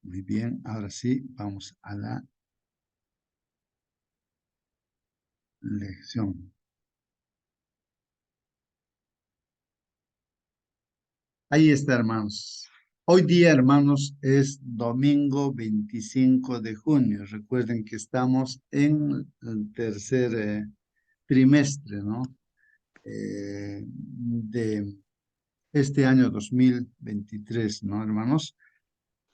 Muy bien, ahora sí, vamos a la lección. Ahí está, hermanos. Hoy día, hermanos, es domingo 25 de junio. Recuerden que estamos en el tercer trimestre, ¿no? De este año 2023, ¿no, hermanos?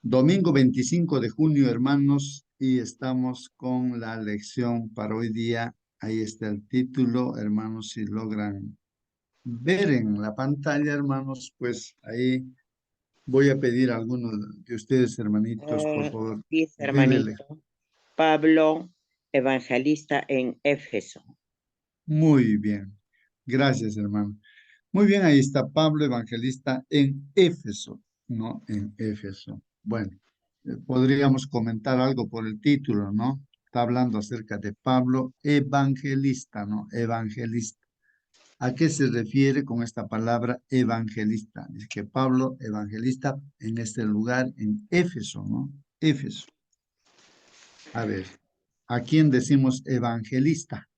Domingo 25 de junio, hermanos, y estamos con la lección para hoy día. Ahí está el título, hermanos, si logran ver en la pantalla, hermanos, pues ahí voy a pedir a algunos de ustedes, hermanitos, por favor, Dice denle. hermanito, Pablo, evangelista en Éfeso. Muy bien. Gracias, hermano. Muy bien, ahí está Pablo Evangelista en Éfeso, ¿no? En Éfeso. Bueno, podríamos comentar algo por el título, ¿no? Está hablando acerca de Pablo Evangelista, ¿no? Evangelista. ¿A qué se refiere con esta palabra evangelista? Dice que Pablo Evangelista en este lugar, en Éfeso, ¿no? Éfeso. A ver, ¿a quién decimos evangelista?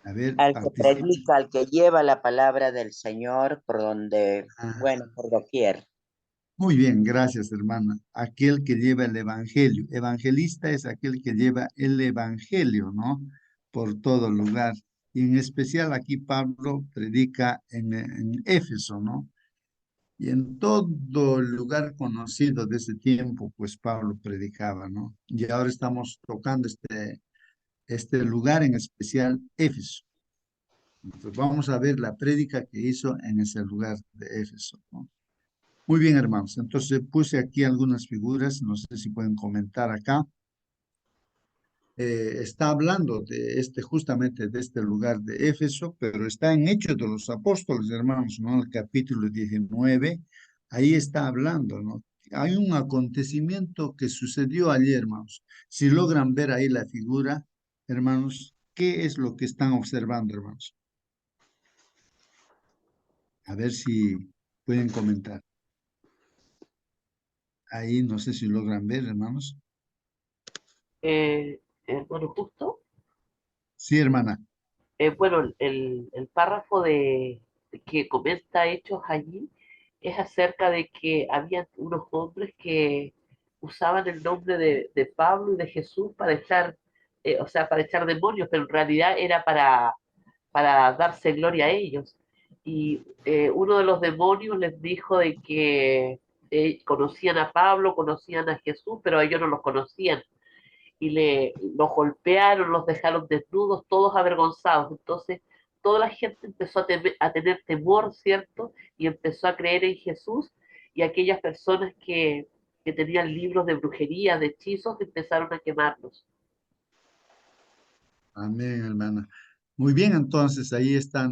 A ver, Al que participa. predica, al que lleva la palabra del Señor por donde, Ah, bueno, por doquier. muy bien, gracias, hermana. Aquel que lleva el evangelio. Evangelista es aquel que lleva el evangelio, ¿no? Por todo lugar. Y en especial aquí Pablo predica en Éfeso, ¿no? Y en todo lugar conocido de ese tiempo, pues Pablo predicaba, ¿no? Y ahora estamos tocando este lugar en especial, Éfeso. Entonces vamos a ver la prédica que hizo en ese lugar de Éfeso, ¿no? Muy bien, hermanos. Entonces puse aquí algunas figuras, no sé si pueden comentar acá. Está hablando de justamente de este lugar de Éfeso, pero está en Hechos de los Apóstoles, hermanos, ¿no? El capítulo 19, ahí está hablando, ¿no? Hay un acontecimiento que sucedió allí, hermanos. Si logran ver ahí la figura, hermanos, ¿qué es lo que están observando, hermanos? A ver si pueden comentar. Ahí no sé si logran ver, hermanos. Eh, bueno, justo, Sí, hermana. bueno, el párrafo que comenta Hechos allí es acerca de que había unos hombres que usaban el nombre de Pablo y de Jesús para echar, o sea, para echar demonios, pero en realidad era para darse gloria a ellos. Y uno de los demonios les dijo de que conocían a Pablo, conocían a Jesús, pero ellos no los conocían y los golpearon, los dejaron desnudos, todos avergonzados. Entonces, toda la gente empezó a tener temor, ¿cierto? Y empezó a creer en Jesús y aquellas personas que tenían libros de brujería, de hechizos, empezaron a quemarlos. Amén, hermana. Muy bien, entonces ahí está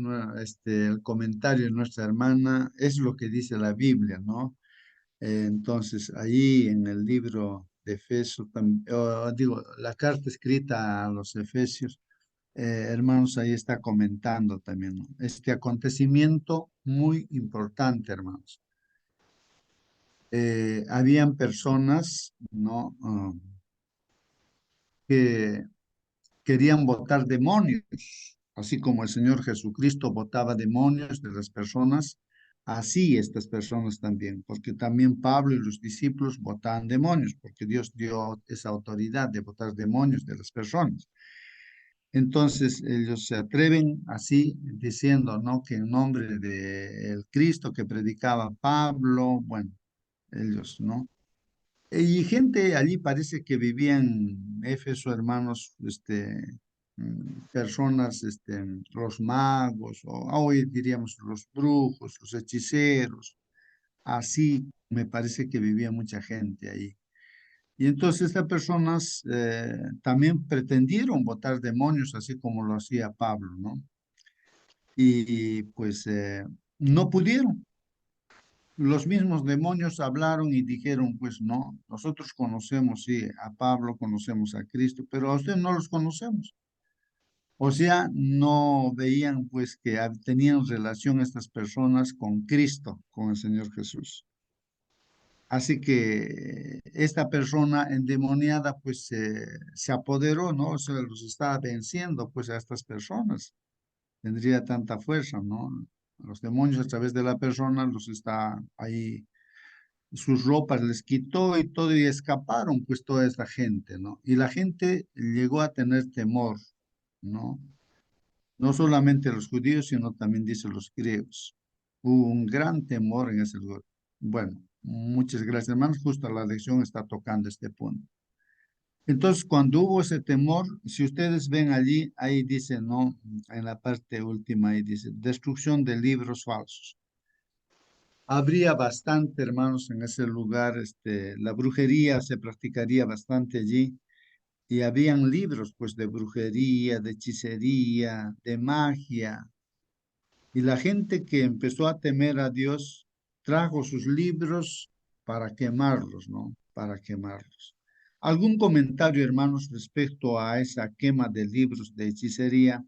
el comentario de nuestra hermana, es lo que dice la Biblia, ¿no? Entonces ahí en el libro de Efesios, digo, la carta escrita a los Efesios, hermanos, ahí está comentando también, ¿no? Este acontecimiento muy importante, hermanos. Habían personas, ¿no? Que querían botar demonios, así como el Señor Jesucristo botaba demonios de las personas, así estas personas también, porque también Pablo y los discípulos botaban demonios, porque Dios dio esa autoridad de botar demonios de las personas. Entonces ellos se atreven así diciendo, ¿no? Que en nombre del Cristo que predicaba Pablo, bueno, ellos, ¿no? Y gente allí parece que vivían en Éfeso, hermanos, personas, los magos, o hoy diríamos los brujos, los hechiceros, así me parece que vivía mucha gente ahí. Y entonces estas personas también pretendieron botar demonios, así como lo hacía Pablo, ¿no? Y pues no pudieron. Los mismos demonios hablaron y dijeron, pues no, nosotros conocemos, sí, a Pablo, conocemos a Cristo, pero a usted no los conocemos. O sea, no veían pues que tenían relación estas personas con Cristo, con el Señor Jesús. Así que esta persona endemoniada pues se apoderó, ¿no? O sea, los estaba venciendo pues a estas personas. Tendría tanta fuerza, ¿no? Los demonios a través de la persona los está ahí, sus ropas les quitó y todo y escaparon pues toda esta gente, ¿no? Y la gente llegó a tener temor, ¿no? No solamente los judíos, sino también dice los griegos. Hubo un gran temor en ese lugar. Bueno, muchas gracias, hermanos. Justo la lección está tocando este punto. Entonces, cuando hubo ese temor, si ustedes ven allí, ahí dice, ¿no? En la parte última, ahí dice, destrucción de libros falsos. Habría bastante, hermanos, en ese lugar, la brujería se practicaría bastante allí y habían libros, pues, de brujería, de hechicería, de magia. Y la gente que empezó a temer a Dios trajo sus libros para quemarlos, ¿no? Para quemarlos. ¿Algún comentario, hermanos, respecto a esa quema de libros de hechicería?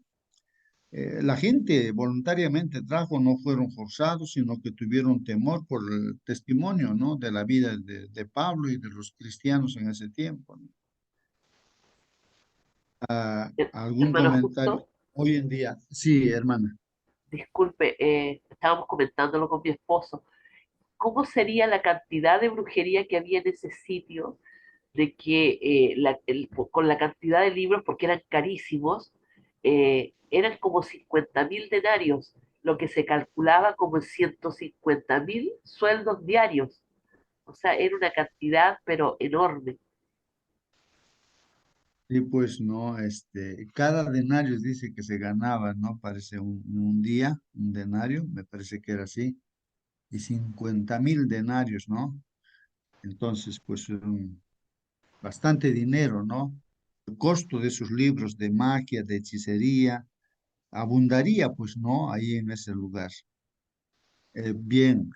La gente voluntariamente trajo, no fueron forzados, sino que tuvieron temor por el testimonio, ¿no? De la vida de Pablo y de los cristianos en ese tiempo, ¿no? ¿Algún Hermano comentario? Justo, Hoy en día, sí, hermana. disculpe, estábamos comentándolo con mi esposo. ¿Cómo sería la cantidad de brujería que había en ese sitio? De que con la cantidad de libros, porque eran carísimos, eran como 50.000 denarios, lo que se calculaba como en 150.000 sueldos diarios. O sea, era una cantidad, pero enorme. Sí, pues no, cada denario dice que se ganaba, ¿no? Parece un día, un denario, me parece que era así, y 50.000 denarios, ¿no? Entonces, pues bastante dinero, ¿no? El costo de esos libros de magia, de hechicería, abundaría, pues, ¿no? Ahí en ese lugar. Bien,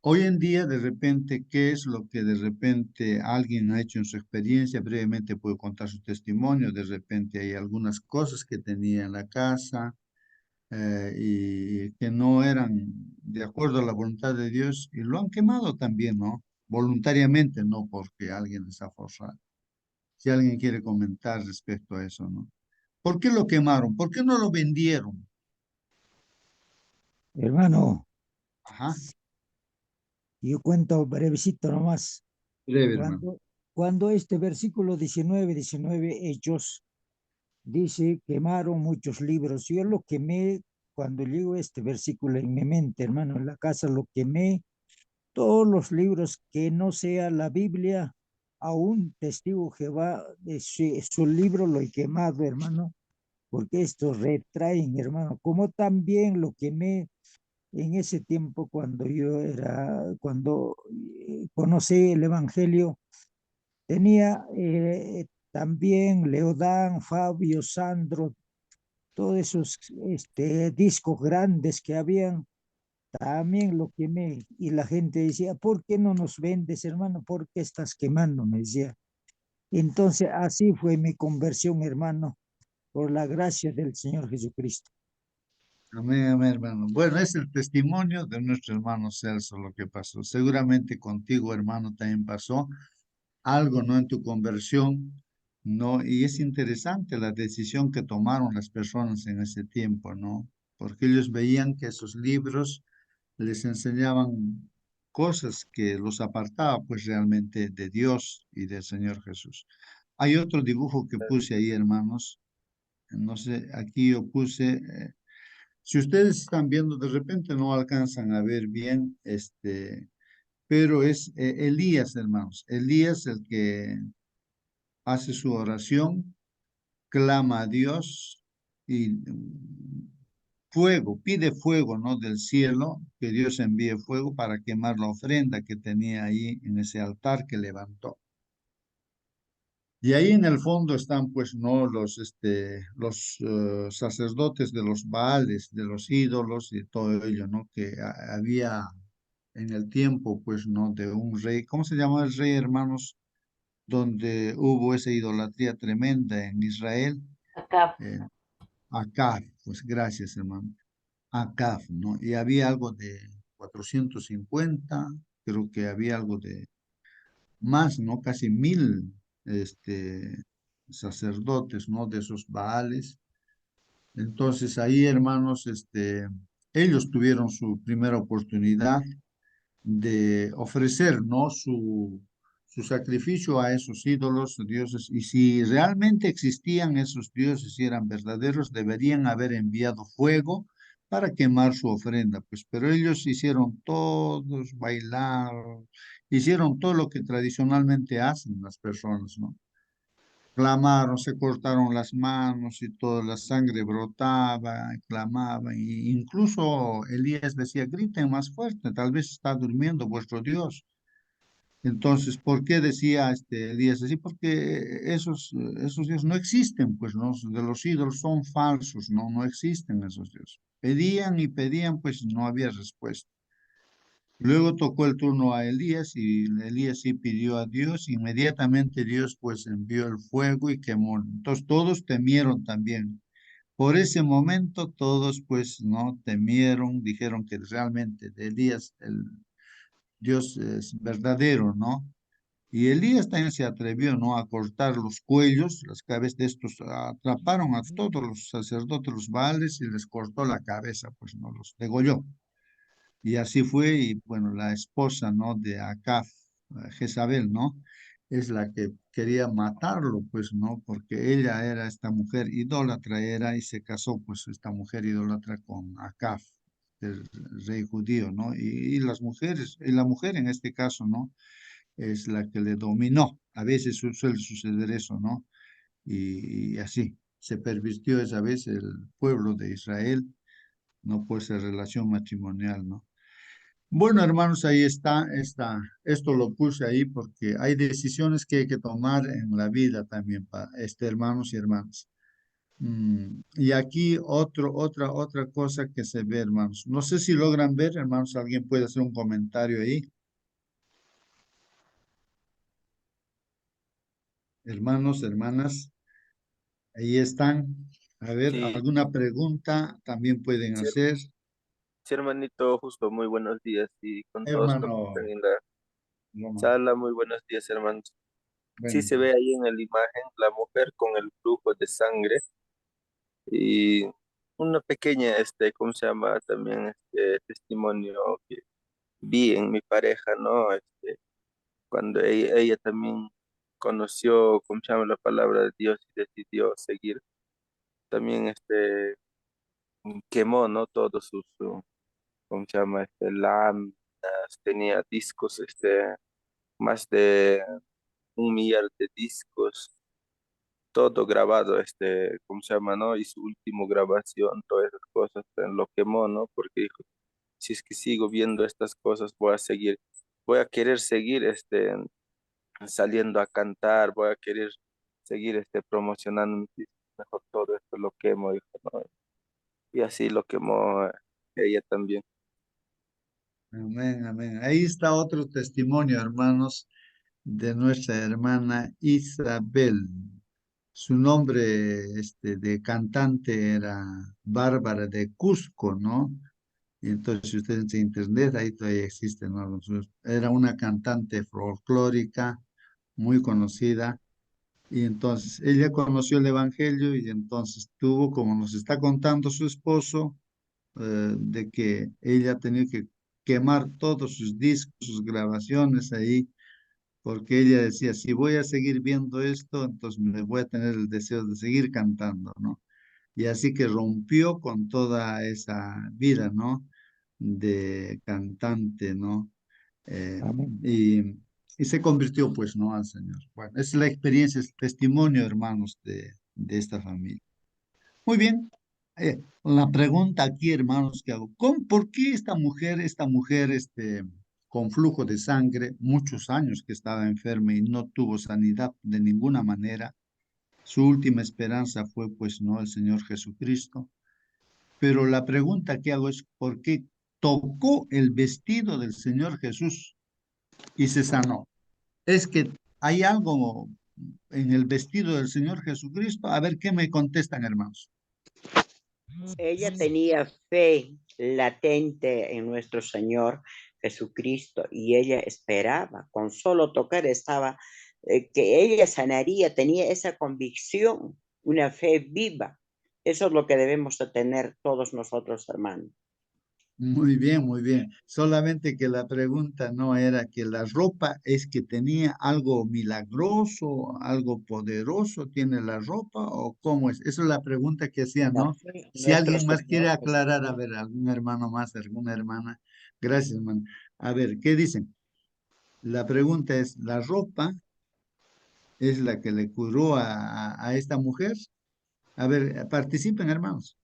hoy en día, de repente, ¿qué es lo que de repente alguien ha hecho en su experiencia? Brevemente puedo contar su testimonio. De repente hay algunas cosas que tenía en la casa y que no eran de acuerdo a la voluntad de Dios y lo han quemado también, ¿no? Voluntariamente, no porque alguien les ha forzado. Si alguien quiere comentar respecto a eso, ¿no? ¿Por qué lo quemaron? ¿Por qué no lo vendieron? Hermano, Ajá, yo cuento brevecito nomás. breve, hermano. Cuando este versículo 19 Hechos, dice, quemaron muchos libros. Yo lo quemé, cuando llegó este versículo en mi mente, hermano, en la casa lo quemé, todos los libros que no sea la Biblia, a un testigo Jehová, de su libro lo he quemado, hermano, porque estos retraen, hermano, como también lo quemé en ese tiempo cuando conocí el Evangelio, tenía también Leodán, Fabio, Sandro, todos esos discos grandes que habían, también lo quemé. Y la gente decía, ¿por qué no nos vendes, hermano? ¿Por qué estás quemando? Me decía. Entonces, así fue mi conversión, hermano, por la gracia del Señor Jesucristo. Amén, amén, hermano. Bueno, es el testimonio de nuestro hermano Celso lo que pasó. Seguramente contigo, hermano, también pasó algo, ¿no? En tu conversión, ¿no? Y es interesante la decisión que tomaron las personas en ese tiempo, ¿no? Porque ellos veían que esos libros les enseñaban cosas que los apartaba, pues realmente de Dios y del Señor Jesús. Hay otro dibujo que puse ahí, hermanos. No sé, aquí yo puse. Si ustedes están viendo, de repente no alcanzan a ver bien, pero es Elías, hermanos. Elías el que hace su oración, clama a Dios y fuego, pide fuego, ¿no? Del cielo, que Dios envíe fuego para quemar la ofrenda que tenía ahí en ese altar que levantó. Y ahí en el fondo están, pues, no los sacerdotes de los Baales, de los ídolos y todo ello, ¿no? Que había en el tiempo, pues, ¿no? De un rey, ¿cómo se llama el rey, hermanos? Donde hubo esa idolatría tremenda en Israel. Acá, eh, Acab, pues, gracias, hermano. Acab, ¿no? Y había algo de 450, creo que había algo de más, ¿no? Casi 1000 sacerdotes, ¿no? De esos Baales. Entonces ahí, hermanos, ellos tuvieron su primera oportunidad de ofrecer, ¿no? Su sacrificio a esos ídolos, dioses, y si realmente existían esos dioses y eran verdaderos, deberían haber enviado fuego para quemar su ofrenda, pues, pero ellos hicieron todos bailar, hicieron todo lo que tradicionalmente hacen las personas, ¿no? Clamaron, se cortaron las manos y toda la sangre brotaba, clamaban, e incluso Elías decía, griten más fuerte, tal vez está durmiendo vuestro Dios. Entonces, ¿por qué decía Elías así? Porque esos dioses no existen, pues, ¿no? De los ídolos son falsos, ¿no? No existen esos dioses. Pedían y pedían, pues no había respuesta. Luego tocó el turno a Elías y Elías sí pidió a Dios. Inmediatamente Dios pues envió el fuego y quemó. Entonces todos temieron también. Por ese momento todos pues no temieron, dijeron que realmente de Elías el Dios es verdadero, ¿no? Y Elías también se atrevió, ¿no? A cortar los cuellos, las cabezas de estos, atraparon a todos los sacerdotes, los Baales y les cortó la cabeza, pues no los degolló. Y así fue, y bueno, la esposa, ¿no? De Acab, Jezabel, ¿no? Es la que quería matarlo, pues, ¿no? Porque ella era esta mujer idólatra, era, y se casó, pues, esta mujer idólatra con Acab, el rey judío, ¿no? Y las mujeres, y la mujer en este caso, ¿no? Es la que le dominó. A veces suele suceder eso, ¿no? Y así, se pervirtió esa vez el pueblo de Israel, no por esa relación matrimonial, ¿no? Bueno, hermanos, ahí esto lo puse ahí porque hay decisiones que hay que tomar en la vida también, hermanos y hermanas. Y aquí otra cosa que se ve, hermanos. No sé si logran ver, hermanos, alguien puede hacer un comentario ahí. Hermanos, hermanas, ahí están. A ver, Sí, alguna pregunta también pueden sí, hacer. sí, hermanito, justo muy buenos días y con todos los que Hermano están en la Roma, sala, muy buenos días, hermanos. Sí bueno, se ve ahí en la imagen la mujer con el flujo de sangre y una pequeña, ¿cómo se llama? También este testimonio que vi en mi pareja, ¿no? Cuando ella también conoció, ¿cómo se llama? La palabra de Dios y decidió seguir, también quemó, ¿no? Todo ¿cómo se llama? Láminas, tenía discos, más de 1 millar de discos, todo grabado, ¿cómo se llama, no? Y su último grabación, todas esas cosas, lo quemó, ¿no? Porque dijo, si es que sigo viendo estas cosas, voy a querer seguir, saliendo a cantar, voy a querer seguir, promocionando mis discos, mejor todo esto lo quemo, dijo, ¿no? Y así lo quemó ella también. amén, amén. Ahí está otro testimonio, hermanos, de nuestra hermana Isabel. Su nombre de cantante era Bárbara de Cusco, ¿no? Y entonces, si ustedes en internet, ahí todavía existe, ¿no? Era una cantante folclórica muy conocida. Y entonces ella conoció el Evangelio y entonces tuvo, como nos está contando su esposo, de que ella tenía que quemar todos sus discos, sus grabaciones ahí, porque ella decía, si voy a seguir viendo esto, entonces me voy a tener el deseo de seguir cantando, ¿no? Y así que rompió con toda esa vida, ¿no? De cantante, ¿no? Eh, Amén. y se convirtió, pues, ¿no? Al Señor. Bueno, esa es la experiencia, es el testimonio, hermanos, de esta familia. Muy bien. La pregunta aquí, hermanos, que hago, ¿por qué esta mujer, con flujo de sangre, muchos años que estaba enferma y no tuvo sanidad de ninguna manera? Su última esperanza fue, pues, no, el Señor Jesucristo. Pero la pregunta que hago es, ¿por qué tocó el vestido del Señor Jesús y se sanó? Es que hay algo en el vestido del Señor Jesucristo. A ver qué me contestan, hermanos. Ella tenía fe latente en nuestro Señor Jesucristo y ella esperaba, con solo tocar estaba, que ella sanaría, tenía esa convicción, una fe viva. Eso es lo que debemos de tener todos nosotros, hermanos. Muy bien, muy bien. Solamente que la pregunta no era que la ropa es que tenía algo milagroso, algo poderoso, tiene la ropa o cómo es. Esa es la pregunta que hacía, La ¿no? fe en Si nuestro alguien más quiere Señor aclarar, a Jesucristo. ver, algún hermano más, alguna hermana. Gracias, hermano. A ver, ¿qué dicen? La pregunta es, ¿la ropa es la que le curó a esta mujer? A ver, participen, hermanos.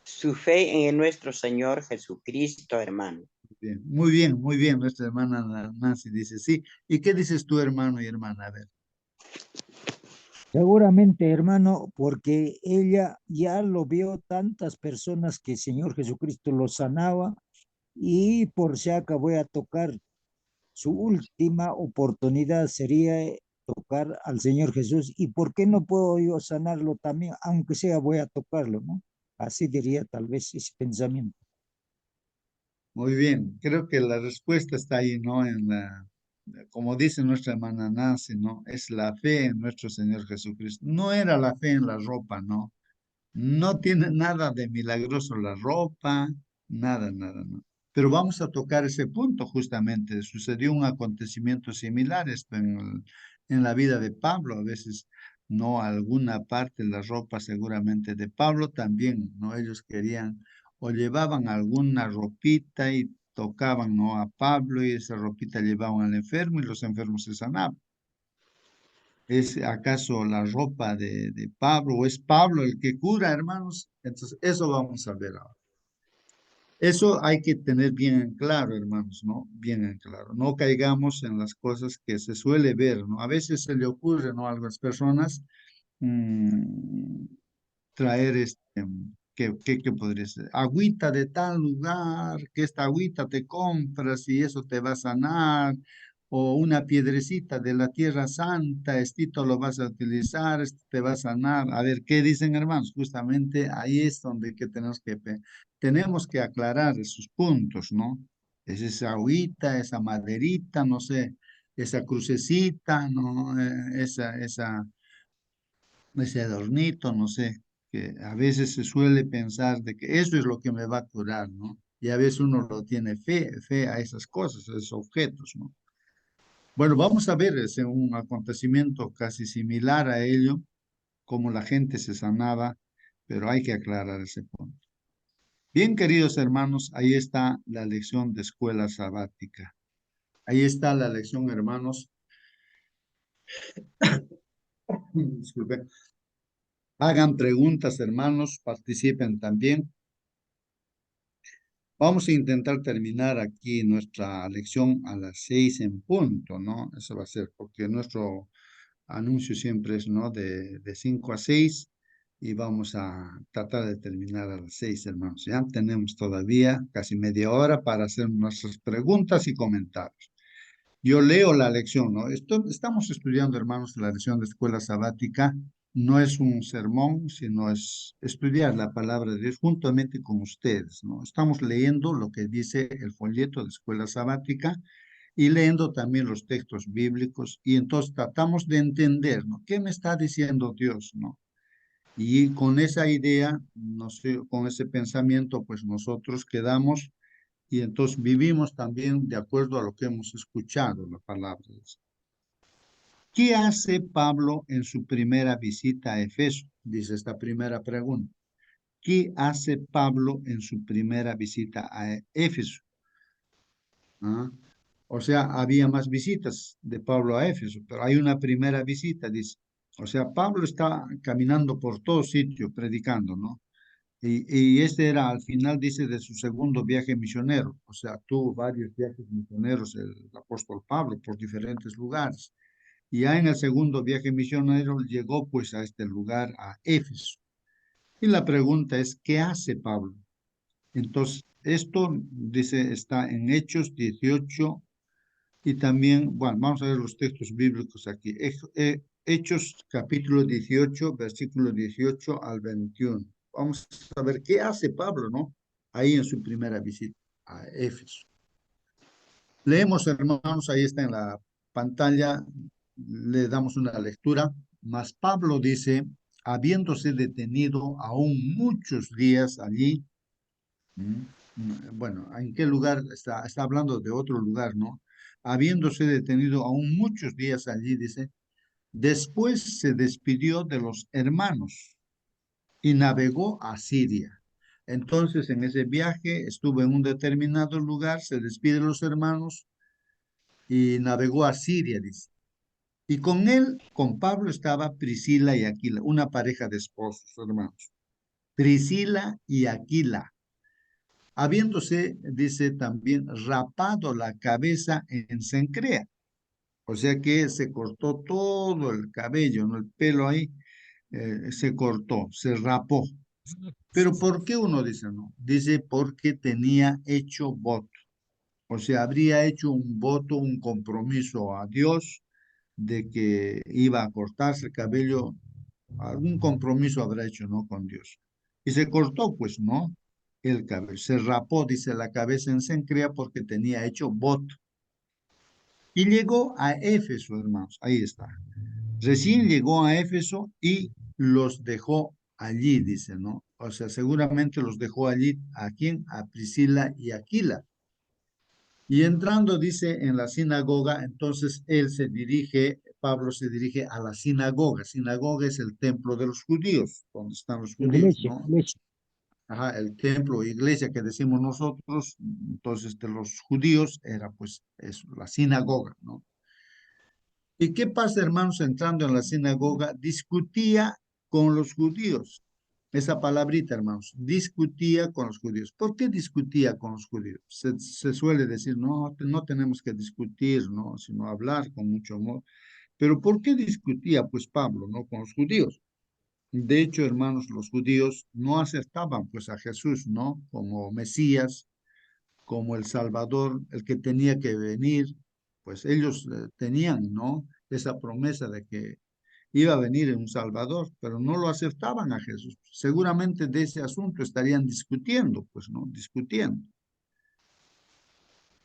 Su fe en nuestro Señor Jesucristo, hermano. Bien, muy bien, muy bien. Nuestra hermana Nancy dice sí. ¿Y qué dices tú, hermano y hermana? A ver. Seguramente, hermano, porque ella ya lo vio tantas personas que el Señor Jesucristo lo sanaba y por si acá voy a tocar, su última oportunidad sería tocar al Señor Jesús. ¿Y por qué no puedo yo sanarlo también? Aunque sea voy a tocarlo, ¿no? Así diría tal vez ese pensamiento. Muy bien, creo que la respuesta está ahí, ¿no? Como dice nuestra hermana Nancy, ¿no? Es la fe en nuestro Señor Jesucristo. No era la fe en la ropa, ¿no? No tiene nada de milagroso la ropa, nada, nada, no. Pero vamos a tocar ese punto justamente. Sucedió un acontecimiento similar esto en la vida de Pablo. A veces, no alguna parte de la ropa seguramente de Pablo también, ¿no? Ellos querían o llevaban alguna ropita y tocaban, ¿no? A Pablo y esa ropita llevaban al enfermo y los enfermos se sanaban. ¿Es acaso la ropa de Pablo o es Pablo el que cura, hermanos? Entonces, eso vamos a ver ahora. Eso hay que tener bien en claro, hermanos, ¿no? Bien en claro. No caigamos en las cosas que se suele ver, ¿no? A veces se le ocurre, ¿no? A algunas personas mm, traer ¿qué podría ser? Agüita de tal lugar, que esta agüita te compras y eso te va a sanar, o una piedrecita de la Tierra Santa, estito lo vas a utilizar, esto te va a sanar. A ver, ¿qué dicen, hermanos? Justamente ahí es donde que tenemos que aclarar esos puntos, ¿no? Es esa agüita, esa maderita, no sé, esa crucecita, ¿no? Ese adornito, no sé, que a veces se suele pensar de que eso es lo que me va a curar, ¿no? Y a veces uno lo tiene fe a esas cosas, a esos objetos, ¿no? Bueno, vamos a ver ese un acontecimiento casi similar a ello, cómo la gente se sanaba, pero hay que aclarar ese punto. Bien, queridos hermanos, ahí está la lección de escuela sabática. Ahí está la lección, hermanos. Disculpen. Hagan preguntas, hermanos, participen también. Vamos a intentar terminar aquí nuestra lección a las 6 en punto, ¿no? Eso va a ser porque nuestro anuncio siempre es, ¿no? De 5 a 6 y vamos a tratar de terminar a las 6, hermanos. Ya tenemos todavía casi media hora para hacer nuestras preguntas y comentarios. Yo leo la lección, ¿no? Estamos estudiando, hermanos, la lección de escuela sabática. No es un sermón, sino es estudiar la palabra de Dios juntamente con ustedes, ¿no? Estamos leyendo lo que dice el folleto de escuela sabática y leyendo también los textos bíblicos y entonces tratamos de entender, ¿no? ¿Qué me está diciendo Dios, ¿no? Y con esa idea, no sé, con ese pensamiento, pues nosotros quedamos y entonces vivimos también de acuerdo a lo que hemos escuchado, la palabra de Dios. ¿Qué hace Pablo en su primera visita a Efeso? Dice esta primera pregunta. ¿Qué hace Pablo en su primera visita a Éfeso? ¿Ah? O sea, había más visitas de Pablo a Éfeso, pero hay una primera visita, dice. O sea, Pablo está caminando por todo sitio predicando, ¿no? Y este era al final, dice, de su segundo viaje misionero. O sea, tuvo varios viajes misioneros el apóstol Pablo por diferentes lugares. Y ya en el segundo viaje misionero llegó pues a este lugar, a Éfeso. Y la pregunta es, ¿qué hace Pablo? Entonces, esto, dice, está en Hechos 18 y también, bueno, vamos a ver los textos bíblicos aquí. Hechos capítulo 18, versículo 18 al 21. Vamos a ver qué hace Pablo, ¿no? Ahí en su primera visita a Éfeso. Leemos, hermanos, ahí está en la pantalla, le damos una lectura. Mas Pablo dice, habiéndose detenido aún muchos días allí, ¿m? Bueno, ¿en qué lugar está? Está hablando de otro lugar, ¿no? Habiéndose detenido aún muchos días allí, dice, después se despidió de los hermanos y navegó a Siria. Entonces, en ese viaje estuvo en un determinado lugar, se despide de los hermanos y navegó a Siria, dice. Y con él, con Pablo, estaba Priscila y Aquila, una pareja de esposos, hermanos. Priscila y Aquila, habiéndose, dice también, rapado la cabeza en Cencrea. O sea que se cortó todo el cabello, ¿no? El pelo ahí se cortó, se rapó. Pero ¿por qué uno dice no? Dice porque tenía hecho voto. O sea, habría hecho un voto, un compromiso a Dios de que iba a cortarse el cabello, algún compromiso habrá hecho, ¿no? Con Dios. Y se cortó, pues, ¿no? El cabello. Se rapó, dice, la cabeza en Cencrea porque tenía hecho voto. Y llegó a Éfeso, hermanos. Ahí está. Recién llegó a Éfeso y los dejó allí, dice, ¿no? O sea, seguramente los dejó allí. ¿A quién? A Priscila y Aquila. Y entrando, dice, en la sinagoga, entonces Pablo se dirige a la sinagoga. Sinagoga es el templo de los judíos, donde están los judíos, Iglesia, ¿no? iglesia. Ajá, el templo o iglesia que decimos nosotros, entonces de los judíos era pues eso, la sinagoga, ¿no? ¿Y qué pasa, hermanos, entrando en la sinagoga? Discutía con los judíos. Esa palabrita, hermanos, discutía con los judíos. ¿Por qué discutía con los judíos? Se suele decir, no, no tenemos que discutir, ¿no? Sino hablar con mucho amor. Pero ¿por qué discutía, pues, Pablo, ¿no? Con los judíos? De hecho, hermanos, los judíos no aceptaban, pues, a Jesús, ¿no? Como Mesías, como el Salvador, el que tenía que venir, pues ellos tenían, ¿no? Esa promesa de que iba a venir un Salvador, pero no lo aceptaban a Jesús. Seguramente de ese asunto estarían discutiendo, pues, ¿no? Discutiendo.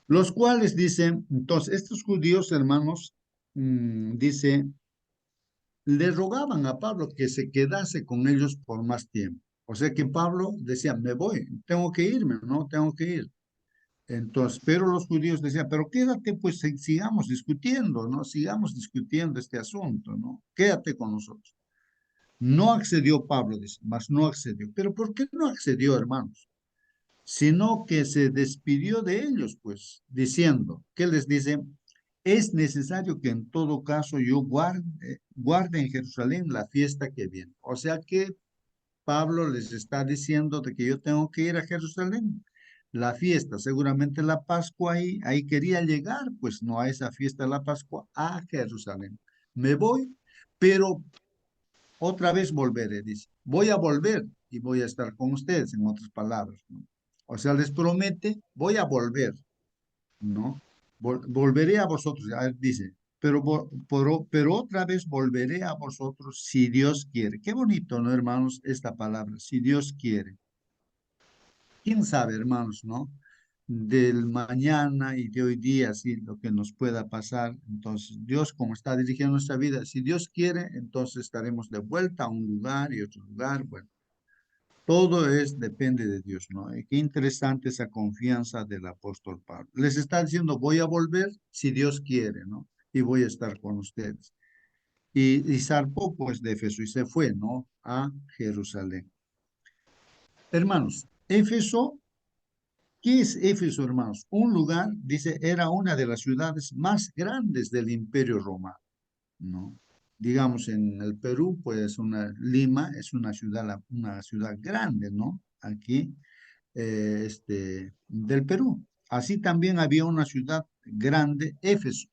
Los cuales dicen, entonces, estos judíos, hermanos, dice, le rogaban a Pablo que se quedase con ellos por más tiempo. O sea que Pablo decía, me voy, tengo que irme, ¿no? Tengo que ir. Entonces, pero los judíos decían, pero quédate, pues sigamos discutiendo, ¿no? Sigamos discutiendo este asunto, ¿no? Quédate con nosotros. No accedió Pablo, dice, mas no accedió. Pero ¿por qué no accedió, hermanos? Sino que se despidió de ellos, pues, diciendo, ¿qué les dice? Es necesario que en todo caso yo guarde en Jerusalén la fiesta que viene. O sea que Pablo les está diciendo de que yo tengo que ir a Jerusalén. La fiesta, seguramente la Pascua ahí quería llegar, pues no a esa fiesta de la Pascua, a Jerusalén. Me voy, pero otra vez volveré, dice. Voy a volver y voy a estar con ustedes, en otras palabras, ¿no? O sea, les promete, voy a volver, ¿no? Volveré a vosotros, dice, pero otra vez volveré a vosotros si Dios quiere. Qué bonito, ¿no, hermanos? Esta palabra, si Dios quiere. ¿Quién sabe, hermanos, no? Del mañana y de hoy día, sí, lo que nos pueda pasar. Entonces, Dios, como está dirigiendo nuestra vida, si Dios quiere, entonces estaremos de vuelta a un lugar y otro lugar. Bueno, todo depende de Dios, ¿no? Y qué interesante esa confianza del apóstol Pablo. Les está diciendo, voy a volver si Dios quiere, ¿no? Y voy a estar con ustedes. Y zarpó, pues, de Éfeso y se fue, ¿no? A Jerusalén. Hermanos, Éfeso. ¿Qué es Éfeso, hermanos? Un lugar, dice, era una de las ciudades más grandes del Imperio Romano, ¿no? Digamos, en el Perú, pues Lima es una ciudad grande, ¿no? Aquí, del Perú. Así también había una ciudad grande, Éfeso,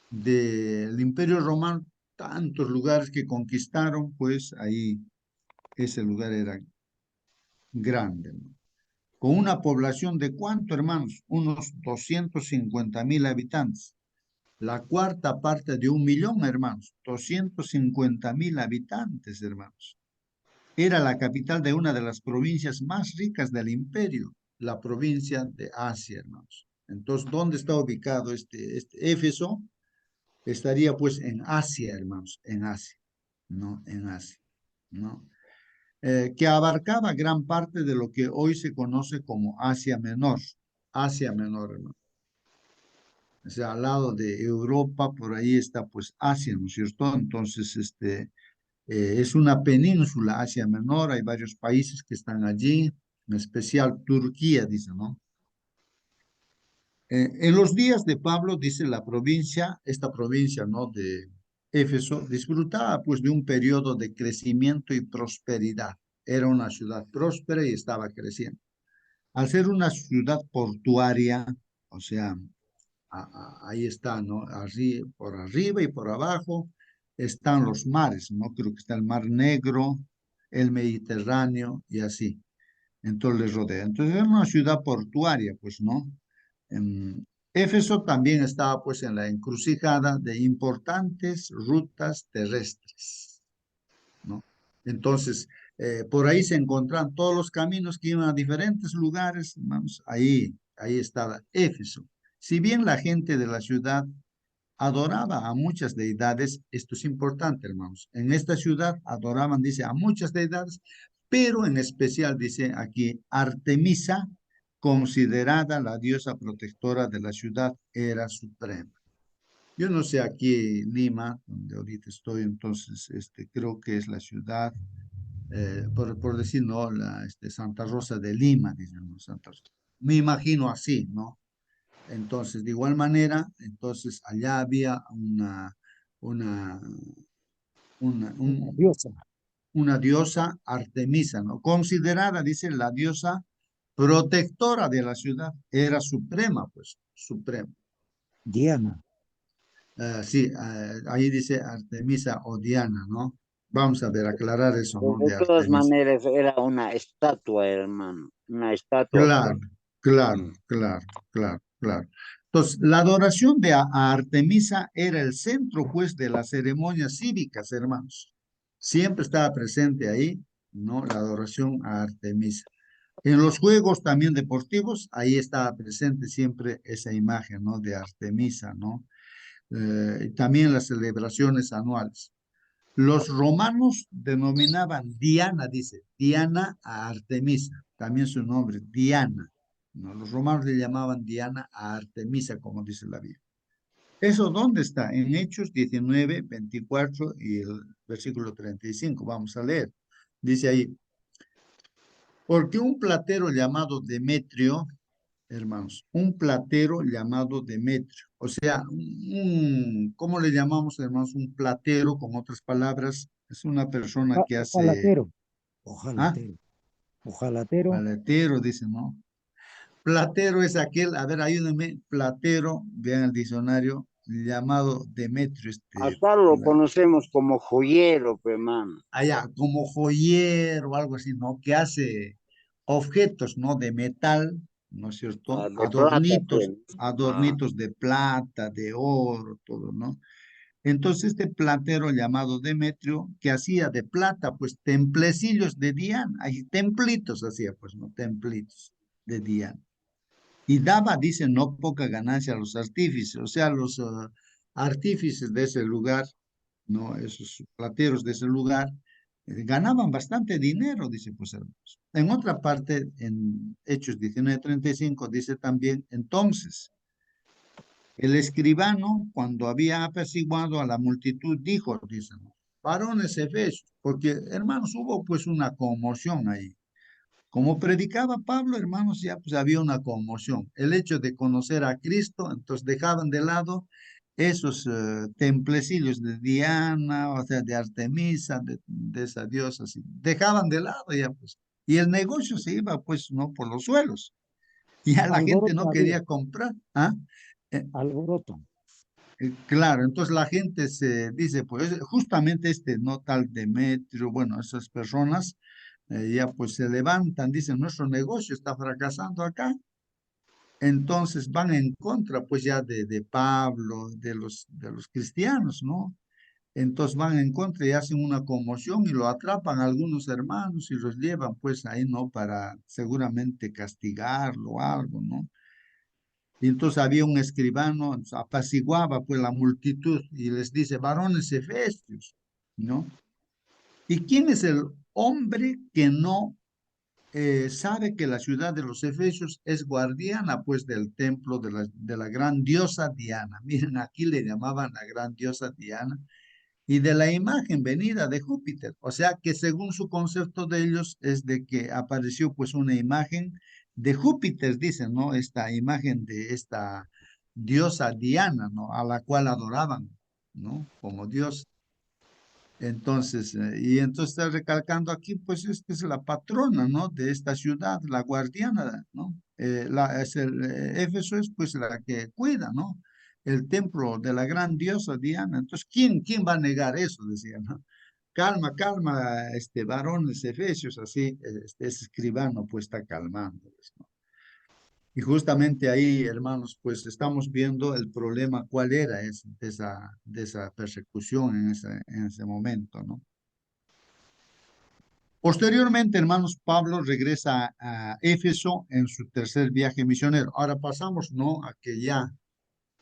del Imperio Romano, tantos lugares que conquistaron, pues ahí ese lugar era grande, ¿no? Con una población de ¿cuánto, hermanos? Unos 250.000 habitantes. La cuarta parte de 1.000.000, hermanos. 250.000 habitantes, hermanos. Era la capital de una de las provincias más ricas del imperio, la provincia de Asia, hermanos. Entonces, ¿dónde está ubicado este Éfeso? Estaría pues en Asia, hermanos, en Asia, ¿no? En Asia, ¿no? Que abarcaba gran parte de lo que hoy se conoce como Asia Menor, hermano. O sea, al lado de Europa, por ahí está pues Asia, ¿no es cierto? Entonces, es una península, Asia Menor, hay varios países que están allí, en especial Turquía, dice, ¿no? En los días de Pablo, dice la provincia, esta provincia, ¿no? De Éfeso, disfrutaba pues de un periodo de crecimiento y prosperidad. Era una ciudad próspera y estaba creciendo. Al ser una ciudad portuaria, o sea, ahí está, ¿no? Por arriba y por abajo están los mares, ¿no? Creo que está el Mar Negro, el Mediterráneo y así. Entonces les rodea. Entonces era una ciudad portuaria, pues, ¿no? En Éfeso también estaba, pues, en la encrucijada de importantes rutas terrestres, ¿no? Entonces, por ahí se encontraban todos los caminos que iban a diferentes lugares, hermanos. Ahí estaba Éfeso. Si bien la gente de la ciudad adoraba a muchas deidades, esto es importante, hermanos. En esta ciudad adoraban, dice, a muchas deidades, pero en especial, dice aquí, Artemisa, considerada la diosa protectora de la ciudad, era suprema. Yo no sé, aquí en Lima, donde ahorita estoy, entonces, creo que es la ciudad, por decir, no, Santa Rosa de Lima, dicen, ¿no? Santa Rosa. Me imagino así, ¿no? Entonces, de igual manera, entonces allá había una, una, Una un- diosa. una diosa Artemisa, ¿no? Considerada, dice, la diosa protectora de la ciudad. Era suprema, pues, suprema. Diana. Sí, ahí dice Artemisa o Diana, ¿no? Vamos a ver, aclarar eso, ¿no? De De todas Artemisa. maneras, era una estatua, hermano, una estatua. Claro, claro, Mm. claro, claro, claro. Entonces, la adoración a Artemisa era el centro, pues, de las ceremonias cívicas, hermanos. Siempre estaba presente ahí, ¿no? La adoración a Artemisa. En los juegos también deportivos, ahí estaba presente siempre esa imagen, ¿no? De Artemisa, ¿no? Y también las celebraciones anuales. Los romanos denominaban Diana, dice, Diana a Artemisa, también su nombre, Diana. ¿No? Los romanos le llamaban Diana a Artemisa, como dice la Biblia. ¿Eso dónde está? En Hechos 19, 24 y el versículo 35. Vamos a leer. Dice ahí, porque un platero llamado Demetrio, hermanos, un platero llamado Demetrio, o sea, ¿cómo le llamamos, hermanos? Un platero, con otras palabras, es una persona que hace, Ojalatero. ¿ah? Ojalatero. Ojalatero. Platero, dice, ¿no? Platero es aquel, a ver, ayúdenme, platero, vean el diccionario, llamado Demetrio, Acá lo conocemos como joyero, hermano. allá, como joyero o algo así, ¿no? Que hace objetos, ¿no? De metal, ¿no es cierto? De plata, pues. Ah, Adornitos de plata, de oro, todo, ¿no? Entonces este platero llamado Demetrio, que hacía de plata, pues templecillos de Diana, ahí templitos hacía, pues, ¿no? Templitos de Diana. Y daba, dicen, no poca ganancia a los artífices, o sea, los artífices de ese lugar, ¿no? Esos plateros de ese lugar, ganaban bastante dinero, dice, pues, hermanos. En otra parte, en Hechos 19:35, dice también, entonces, el escribano, cuando había apaciguado a la multitud, dijo, dicen, varones efesios, porque, hermanos, hubo pues una conmoción ahí. Como predicaba Pablo, hermanos, ya pues había una conmoción. El hecho de conocer a Cristo, entonces dejaban de lado esos templecillos de Diana, o sea, de Artemisa, de esa diosa, así. Dejaban de lado ya pues. Y el negocio se iba pues, ¿no? Por los suelos. Ya la gente Alboroto no había. quería comprar. ¿Ah? Eh, Alboroto. claro, entonces la gente se dice, pues justamente no tal Demetrio, bueno, esas personas ya pues se levantan, dicen, nuestro negocio está fracasando acá, entonces van en contra pues ya de Pablo, de los cristianos, ¿no? Entonces van en contra y hacen una conmoción y lo atrapan a algunos hermanos y los llevan pues ahí, ¿no? Para seguramente castigarlo o algo, ¿no? Y entonces había un escribano, apaciguaba pues la multitud y les dice, varones efesios, ¿no? ¿Y quién es el hombre que no sabe que la ciudad de los efesios es guardiana pues del templo de la gran diosa Diana? Miren, aquí le llamaban la gran diosa Diana y de la imagen venida de Júpiter. O sea que según su concepto de ellos es de que apareció pues una imagen de Júpiter, dicen, ¿no? Esta imagen de esta diosa Diana, ¿no? A la cual adoraban, ¿no? Como Dios. Entonces, y entonces está recalcando aquí, pues esta es la patrona, ¿no? De esta ciudad, la guardiana, ¿no? Éfeso es pues la que cuida, ¿no? El templo de la gran diosa Diana. Entonces, ¿quién va a negar eso? Decía, ¿no? Calma, calma, varones efesios, así, ese escribano pues está calmándoles, ¿no? Y justamente ahí, hermanos, pues estamos viendo el problema, cuál era de esa persecución en ese momento, ¿no? Posteriormente, hermanos, Pablo regresa a Éfeso en su tercer viaje misionero. Ahora pasamos, ¿no? A que ya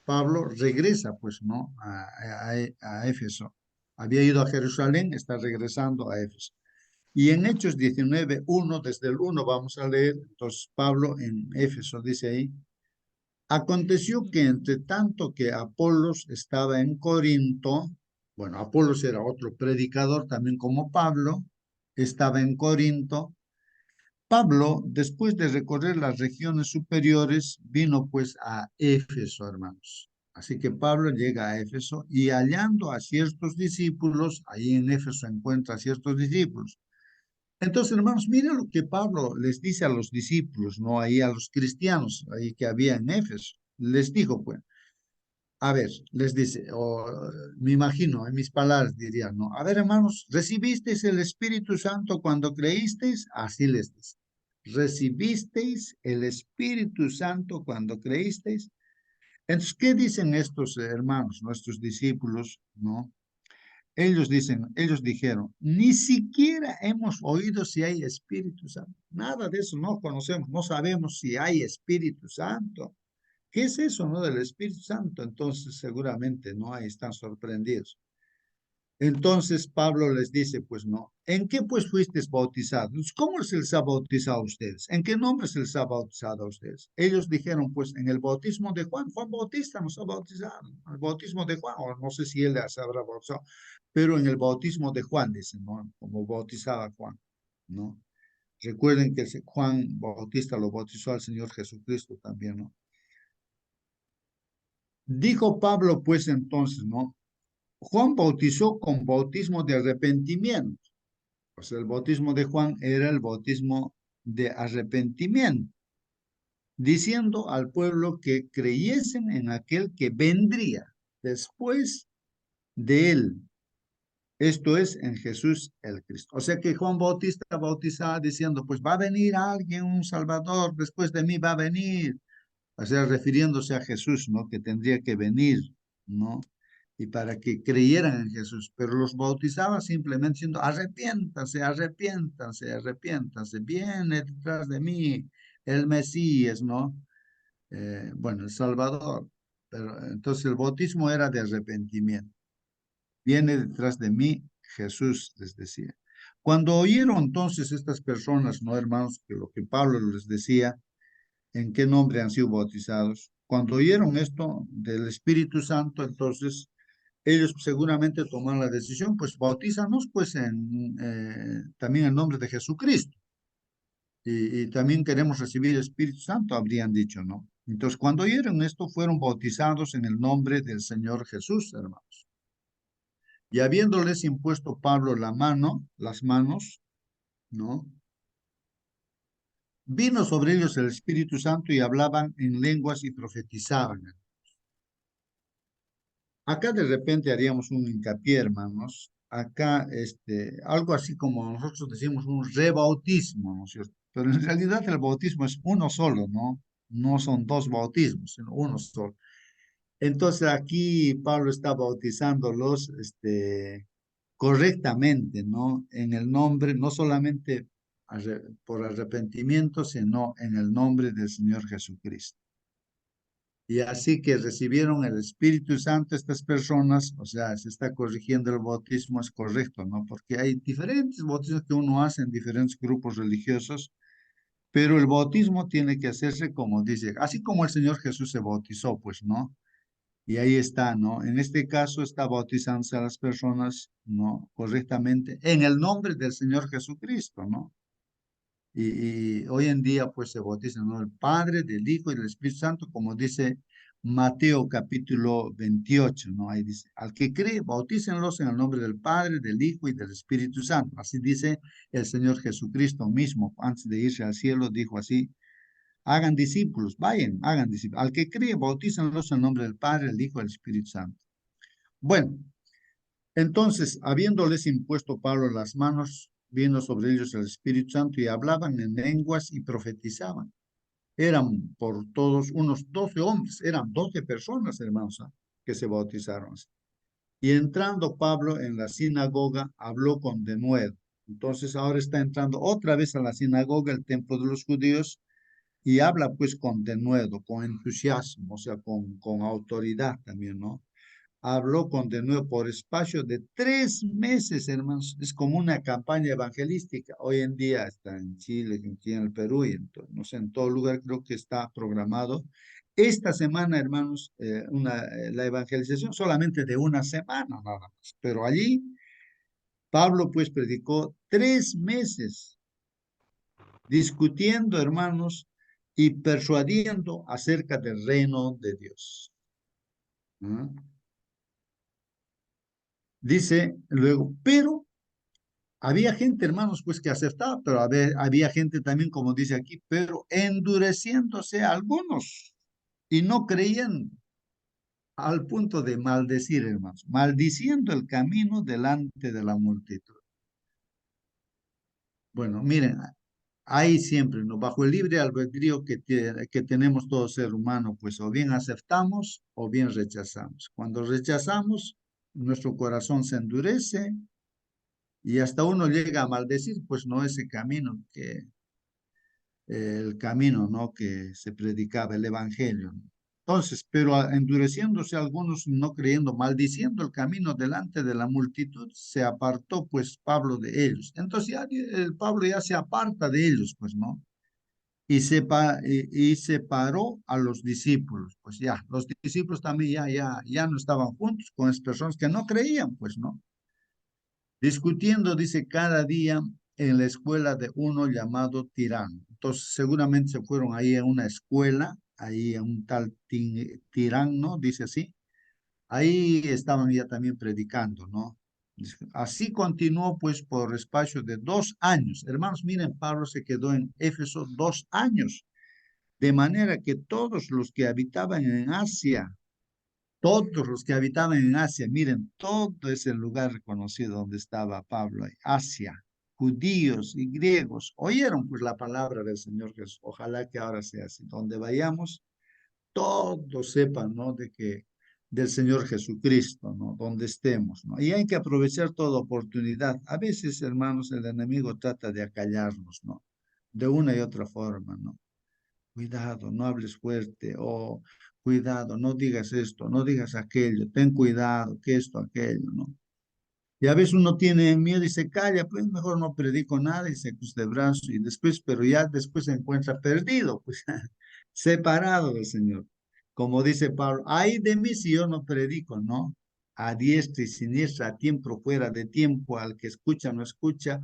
Pablo regresa, pues, ¿no? A Éfeso. Había ido a Jerusalén, está regresando a Éfeso. Y en Hechos 19:1, desde el 1 vamos a leer, entonces Pablo en Éfeso dice ahí, aconteció que entre tanto que Apolos estaba en Corinto, bueno, Apolos era otro predicador también como Pablo, estaba en Corinto. Pablo, después de recorrer las regiones superiores, vino pues a Éfeso, hermanos. Así que Pablo llega a Éfeso y hallando a ciertos discípulos, ahí en Éfeso encuentra a ciertos discípulos. Entonces, hermanos, miren lo que Pablo les dice a los discípulos, no ahí a los cristianos, ahí que había en Éfeso. Les dijo, pues, a ver, les dice, o me imagino, en mis palabras diría, no, a ver, hermanos, ¿recibisteis el Espíritu Santo cuando creísteis? Así les dice. ¿Recibisteis el Espíritu Santo cuando creísteis? Entonces, ¿qué dicen estos hermanos, nuestros discípulos, no? Ellos dijeron, ni siquiera hemos oído si hay Espíritu Santo. Nada de eso no conocemos, no sabemos si hay Espíritu Santo. ¿Qué es eso, no? Del Espíritu Santo. Entonces, seguramente, ¿no? Ahí están sorprendidos. Entonces, Pablo les dice, pues no. ¿En qué pues fuisteis bautizados? ¿Cómo se les ha bautizado a ustedes? ¿En qué nombre se les ha bautizado a ustedes? Ellos dijeron, pues en el bautismo de Juan. Juan Bautista nos ha bautizado. El bautismo de Juan, o no sé si él se habrá bautizado, pero en el bautismo de Juan, dicen, ¿no? Como bautizaba Juan, ¿no? Recuerden que Juan Bautista lo bautizó al Señor Jesucristo también, ¿no? Dijo Pablo, pues entonces, ¿no? Juan bautizó con bautismo de arrepentimiento. O sea, el bautismo de Juan era el bautismo de arrepentimiento, diciendo al pueblo que creyesen en aquel que vendría después de él. Esto es en Jesús el Cristo. O sea que Juan Bautista bautizaba diciendo, pues va a venir alguien, un Salvador, después de mí va a venir. O sea, refiriéndose a Jesús, ¿no? Que tendría que venir, ¿no? Y para que creyeran en Jesús, pero los bautizaba simplemente diciendo, arrepiéntanse, arrepiéntanse, arrepiéntanse, viene detrás de mí el Mesías, ¿no? Bueno, el Salvador. Pero entonces el bautismo era de arrepentimiento. Viene detrás de mí Jesús, les decía. Cuando oyeron entonces estas personas, ¿no, hermanos? Que lo que Pablo les decía, en qué nombre han sido bautizados. Cuando oyeron esto del Espíritu Santo, entonces ellos seguramente tomaron la decisión, pues bautízanos pues también en nombre de Jesucristo. Y también queremos recibir el Espíritu Santo, habrían dicho, ¿no? Entonces, cuando oyeron esto, fueron bautizados en el nombre del Señor Jesús, hermanos. Y habiéndoles impuesto Pablo las manos, ¿no? Vino sobre ellos el Espíritu Santo y hablaban en lenguas y profetizaban. Acá de repente haríamos un hincapié, hermanos. Acá, algo así como nosotros decimos un rebautismo, ¿no es cierto? Pero en realidad el bautismo es uno solo, ¿no? No son dos bautismos, sino uno solo. Entonces aquí Pablo está bautizándolos, correctamente, ¿no? En el nombre, no solamente por arrepentimiento, sino en el nombre del Señor Jesucristo. Y así que recibieron el Espíritu Santo estas personas, o sea, se está corrigiendo el bautismo, es correcto, ¿no? Porque hay diferentes bautismos que uno hace en diferentes grupos religiosos, pero el bautismo tiene que hacerse como dice, así como el Señor Jesús se bautizó, pues, ¿no? Y ahí está, ¿no? En este caso está bautizándose a las personas, ¿no? Correctamente, en el nombre del Señor Jesucristo, ¿no? Y hoy en día pues se bautizan, ¿no? El Padre, del Hijo y del Espíritu Santo, como dice Mateo capítulo 28, ¿no? Ahí dice, al que cree, bautícenlos en el nombre del Padre, del Hijo y del Espíritu Santo. Así dice el Señor Jesucristo mismo, antes de irse al cielo, dijo así, hagan discípulos, vayan, hagan discípulos. Al que cree, bautícenlos en el nombre del Padre, del Hijo y del Espíritu Santo. Bueno, entonces, habiéndoles impuesto Pablo las manos, vino sobre ellos el Espíritu Santo y hablaban en lenguas y profetizaban. Eran por todos unos 12 hombres, eran 12 personas, hermanos, que se bautizaron. Y entrando Pablo en la sinagoga, habló con denuedo. Entonces ahora está entrando otra vez a la sinagoga, el templo de los judíos, y habla pues con denuedo, con entusiasmo, o sea, con autoridad también, ¿no? Habló con de nuevo por espacio de 3 meses, hermanos. Es como una campaña evangelística. Hoy en día está en Chile, aquí en el Perú y no sé, en todo lugar creo que está programado. Esta semana, hermanos, la evangelización solamente de una semana nada más. Pero allí Pablo pues predicó 3 meses discutiendo, hermanos, y persuadiendo acerca del reino de Dios. ¿Ah? Dice luego, pero había gente, hermanos, pues que aceptaba, pero había gente también, como dice aquí, pero endureciéndose algunos y no creían al punto de maldecir, hermanos, maldiciendo el camino delante de la multitud. Bueno, miren, ahí siempre, ¿no? Bajo el libre albedrío que tenemos todo ser humano, pues o bien aceptamos o bien rechazamos. Cuando rechazamos, nuestro corazón se endurece y hasta uno llega a maldecir, pues no ese camino el camino, ¿no? Que se predicaba, el evangelio. Entonces, pero endureciéndose algunos, no creyendo, maldiciendo el camino delante de la multitud, se apartó pues Pablo de ellos. Entonces ya el Pablo ya se aparta de ellos, pues, ¿no? Y separó a los discípulos, pues ya, los discípulos también ya no estaban juntos con esas personas que no creían, pues, ¿no? Discutiendo, dice, cada día en la escuela de uno llamado Tirano. Entonces, seguramente se fueron ahí a una escuela, ahí a un tal Tirano, dice así. Ahí estaban ya también predicando, ¿no? Así continuó, pues, por espacio de 2 años. Hermanos, miren, Pablo se quedó en Éfeso 2 años, de manera que todos los que habitaban en Asia, todos los que habitaban en Asia, miren, todo ese lugar reconocido donde estaba Pablo, Asia, judíos y griegos, oyeron pues la palabra del Señor Jesús. Ojalá que ahora sea así. Donde vayamos, todos sepan, ¿no? De que del Señor Jesucristo, ¿no? Donde estemos, ¿no? Y hay que aprovechar toda oportunidad. A veces, hermanos, el enemigo trata de acallarnos, ¿no? De una y otra forma, ¿no? Cuidado, no hables fuerte, o cuidado, no digas esto, no digas aquello, ten cuidado, que esto, aquello, ¿no? Y a veces uno tiene miedo y se calla, pues mejor no predico nada y se cruza de brazos y después, pero ya después se encuentra perdido, pues separado del Señor. Como dice Pablo, ay de mí si yo no predico, ¿no? A diestra y siniestra, a tiempo, fuera de tiempo, al que escucha, no escucha,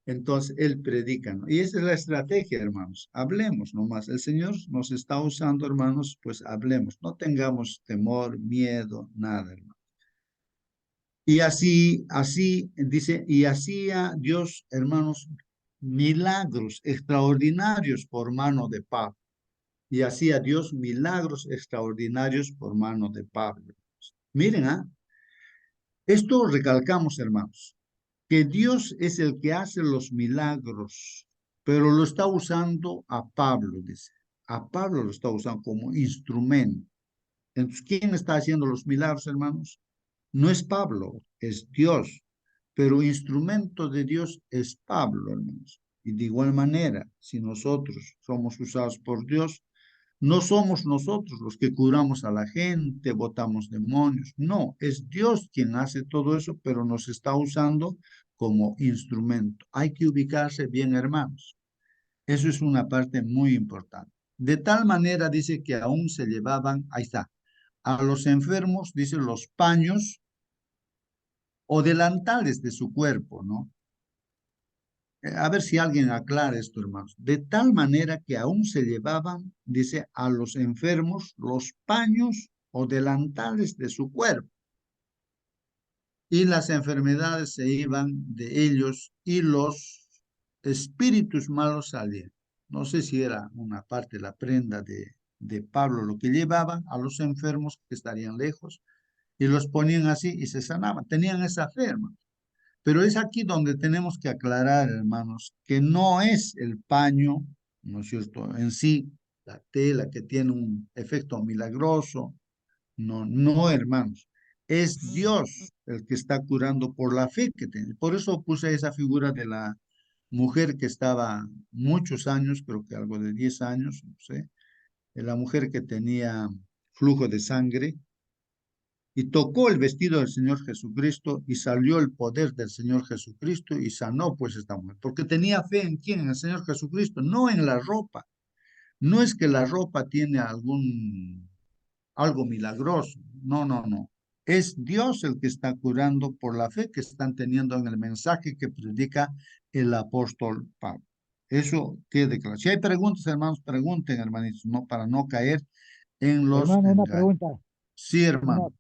entonces él predica, ¿no? Y esa es la estrategia, hermanos. Hablemos nomás. El Señor nos está usando, hermanos, pues hablemos. No tengamos temor, miedo, nada, hermano. Y así dice, y hacía Dios, hermanos, milagros extraordinarios por mano de Pablo. Y hacía Dios milagros extraordinarios por mano de Pablo. Miren, esto recalcamos, hermanos, que Dios es el que hace los milagros, pero lo está usando a Pablo, dice. A Pablo lo está usando como instrumento. Entonces, ¿quién está haciendo los milagros, hermanos? No es Pablo, es Dios, pero instrumento de Dios es Pablo, hermanos. Y de igual manera, si nosotros somos usados por Dios, No somos nosotros los que curamos a la gente, botamos demonios. No, es Dios quien hace todo eso, pero nos está usando como instrumento. Hay que ubicarse bien, hermanos. Eso es una parte muy importante. De tal manera dice que aún se llevaban, ahí está, a los enfermos, dice, los paños o delantales de su cuerpo, ¿no? A ver si alguien aclara esto, hermanos. De tal manera que aún se llevaban, dice, a los enfermos los paños o delantales de su cuerpo. Y las enfermedades se iban de ellos y los espíritus malos salían. No sé si era una parte de la prenda de Pablo lo que llevaban a los enfermos que estarían lejos y los ponían así y se sanaban. Tenían esa fe, hermano. Pero es aquí donde tenemos que aclarar, hermanos, que no es el paño, ¿no es cierto?, en sí, la tela que tiene un efecto milagroso. No, no, hermanos. Es Dios el que está curando por la fe que tiene. Por eso puse esa figura de la mujer que estaba muchos años, creo que algo de 10 años, no sé, de la mujer que tenía flujo de sangre y tocó el vestido del Señor Jesucristo y salió el poder del Señor Jesucristo y sanó pues esta mujer, porque tenía fe en quién, en el Señor Jesucristo, no en la ropa. No es que la ropa tiene algo milagroso, no, no, no. Es Dios el que está curando por la fe que están teniendo en el mensaje que predica el apóstol Pablo. Eso quede claro. Si hay preguntas, hermanos, pregunten, hermanitos, no, para no caer en los Hermano, una engaños. pregunta. Sí, Una, hermano.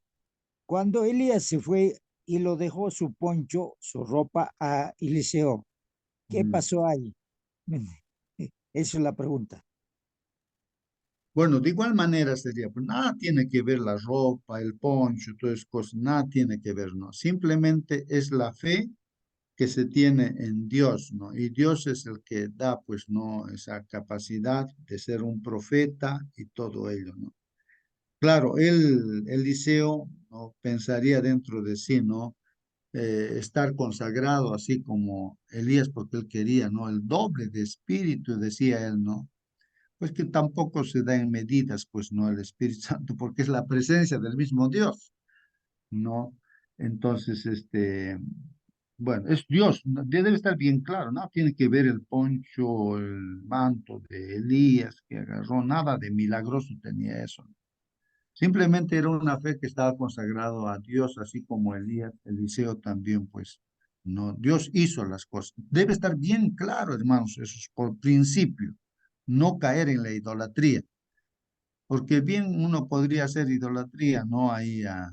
cuando Elías se fue y lo dejó su poncho, su ropa a Eliseo, ¿qué Ujú. pasó ahí? Esa es la pregunta. Bueno, de igual manera sería, pues nada tiene que ver la ropa, el poncho, todas esas cosas, nada tiene que ver, ¿no? Simplemente es la fe que se tiene en Dios, ¿no? Y Dios es el que da, pues, ¿no? Esa capacidad de ser un profeta y todo ello, ¿no? Claro, Eliseo, ¿no? Pensaría dentro de sí, ¿no? Estar consagrado así como Elías, porque él quería, ¿no? El doble de espíritu, decía él, ¿no? Pues que tampoco se da en medidas, pues, ¿no? El Espíritu Santo, porque es la presencia del mismo Dios, ¿no? Entonces, bueno, es Dios, ¿no? Debe estar bien claro, ¿no? Tiene que ver el poncho, el manto de Elías que agarró, nada de milagroso tenía eso. Simplemente era una fe que estaba consagrado a Dios, así como Elías, Eliseo también, pues, no, Dios hizo las cosas. Debe estar bien claro, hermanos, eso es por principio, no caer en la idolatría, porque bien uno podría hacer idolatría, ¿no? Ahí a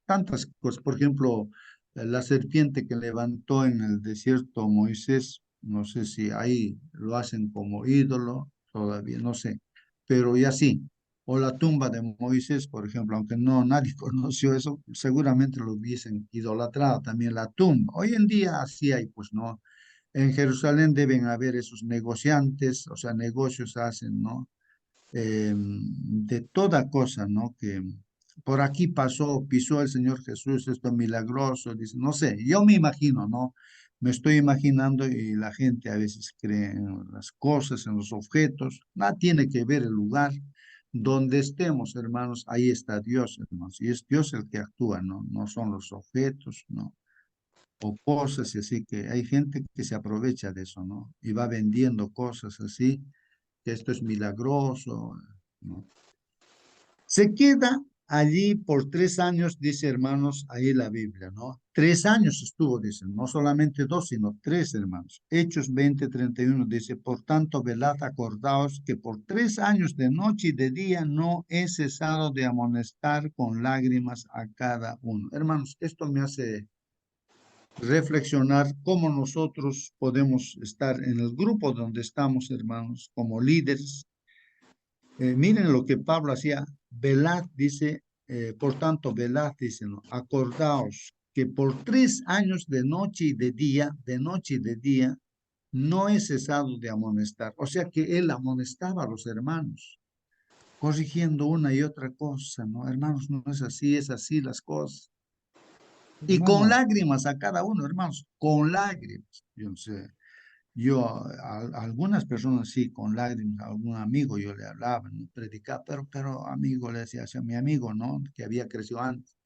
tantas cosas. Por ejemplo, la serpiente que levantó en el desierto Moisés, no sé si ahí lo hacen como ídolo, todavía no sé, pero ya sí. O la tumba de Moisés, por ejemplo, aunque no nadie conoció eso, seguramente lo hubiesen idolatrado también la tumba. Hoy en día así hay, pues no. En Jerusalén deben haber esos negociantes, o sea, negocios hacen, ¿no? De toda cosa, ¿no? Que por aquí pasó, pisó el Señor Jesús, esto milagroso, dice, no sé, yo me imagino, ¿no? Me estoy imaginando y la gente a veces cree en las cosas, en los objetos, nada tiene que ver el lugar donde estemos, hermanos, ahí está Dios, hermanos, y es Dios el que actúa, ¿no? No son los objetos, ¿no? O cosas y así que hay gente que se aprovecha de eso, ¿no? Y va vendiendo cosas así, que esto es milagroso, ¿no? Se queda allí por 3 años, dice hermanos, ahí la Biblia, ¿no? 3 años estuvo, dicen, no solamente dos, sino tres, hermanos. Hechos 20:31 dice, por tanto, velad, acordaos que por 3 años de noche y de día no he cesado de amonestar con lágrimas a cada uno. Hermanos, esto me hace reflexionar cómo nosotros podemos estar en el grupo donde estamos, hermanos, como líderes. Miren lo que Pablo hacía, velad, dice, por tanto, velad, dice, ¿no? Acordaos que por 3 años de noche y de día, no he cesado de amonestar. O sea que él amonestaba a los hermanos, corrigiendo una y otra cosa, ¿no? Hermanos, no es así las cosas. Y con Hermano, lágrimas a cada uno, hermanos, con lágrimas. Yo no sé. Yo a algunas personas sí, con lágrimas, a algún amigo yo le hablaba, no predicaba, pero amigo le decía, a mi amigo, ¿no? Que había crecido antes,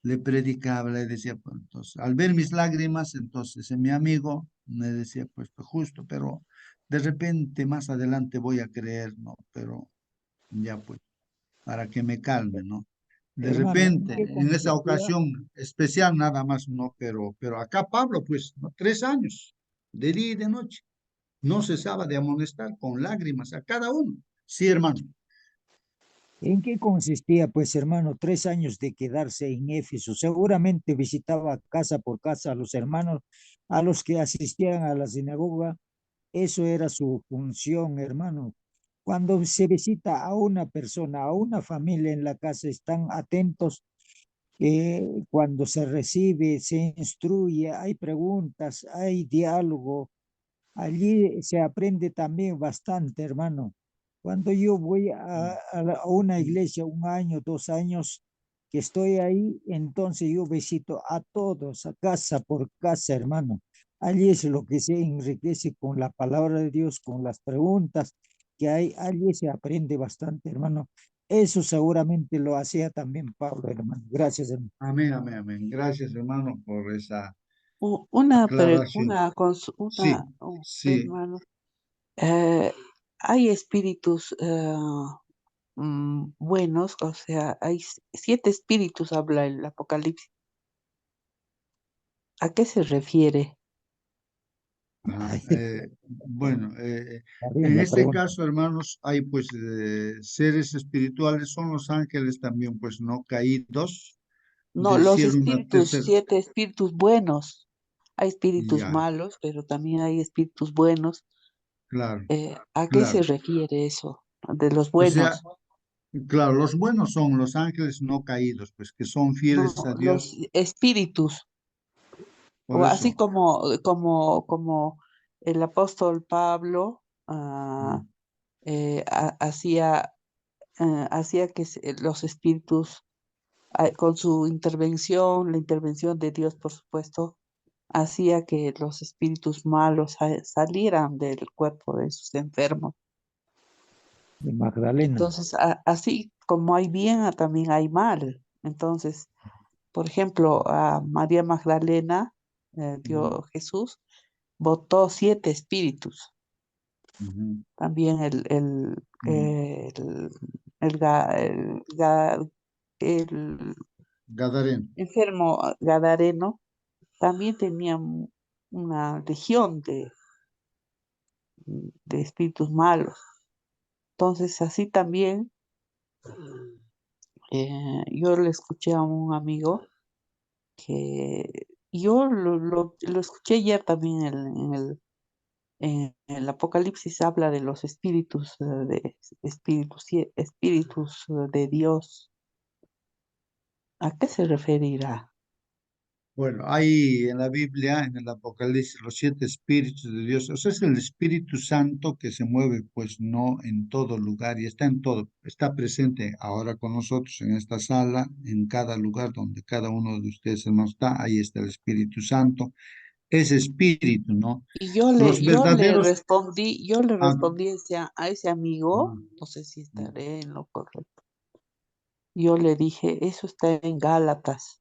le predicaba, le decía, pues, entonces, al ver mis lágrimas, entonces mi amigo me decía, pues justo, pero de repente más adelante voy a creer, ¿no? Pero ya pues, para que me calme, ¿no? De Hermano, ¿en repente, qué en esa consistía? ocasión especial nada más, ¿no? Pero acá Pablo, pues, ¿no? 3 años, de día y de noche. No cesaba de amonestar con lágrimas a cada uno. Sí, hermano. ¿En qué consistía, pues, hermano, 3 años de quedarse en Éfeso? Seguramente visitaba casa por casa a los hermanos, a los que asistían a la sinagoga. Eso era su función, hermano. Cuando se visita a una persona, a una familia en la casa, están atentos. Cuando se recibe, se instruye, hay preguntas, hay diálogo. Allí se aprende también bastante, hermano. Cuando yo voy a una iglesia 1 año, 2 años que estoy ahí, entonces yo visito a todos, a casa por casa, hermano. Allí es lo que se enriquece con la palabra de Dios, con las preguntas que hay. Allí se aprende bastante, hermano. Eso seguramente lo hacía también Pablo, hermano. Gracias, hermano. Amén, amén, amén. Gracias, hermano, por esa Una aclaración. consulta, Sí, sí. hermano. Eh, hay espíritus buenos, o sea, hay 7 espíritus, habla el Apocalipsis. ¿A qué se refiere? Ajá, Ay, bueno, está bien en la este pregunta. caso, hermanos, hay pues seres espirituales, son los ángeles también, pues no caídos No, del los cielo, una espíritus, tercera. 7 espíritus buenos. Hay espíritus Ya, malos, pero también hay espíritus buenos. claro, ¿A qué se claro. refiere eso? De los O sea, buenos. claro, los buenos son los ángeles no caídos, pues que son No, fieles a los Dios. espíritus. Por O así eso, como el apóstol Pablo mm, hacía, hacía que los espíritus, con su intervención, la intervención de Dios, por supuesto, hacía que los espíritus malos salieran del cuerpo de sus enfermos. De Magdalena. Entonces, así como hay bien, también hay mal. Entonces, por ejemplo, a María Magdalena, mm, Jesús, botó 7 espíritus. ujú, También mm, el Gadareno. enfermo Gadareno también tenía una legión de espíritus malos. Entonces, así también yo le escuché a un amigo que yo lo escuché ayer también en el Apocalipsis habla de los espíritus, espíritus de Dios. ¿A qué se referirá? Bueno, hay en la Biblia, en el Apocalipsis, los 7 espíritus de Dios. O sea, es el Espíritu Santo que se mueve, pues no en todo lugar y está en todo. Está presente ahora con nosotros en esta sala, en cada lugar donde cada uno de ustedes hermanos está. Ahí está el Espíritu Santo. Ese espíritu, ¿no? Y yo le, Los yo le verdaderos. respondí, yo le Ah, respondí a ese amigo, mm, no sé si mm, estaré en lo correcto. Yo le dije, eso está en Gálatas.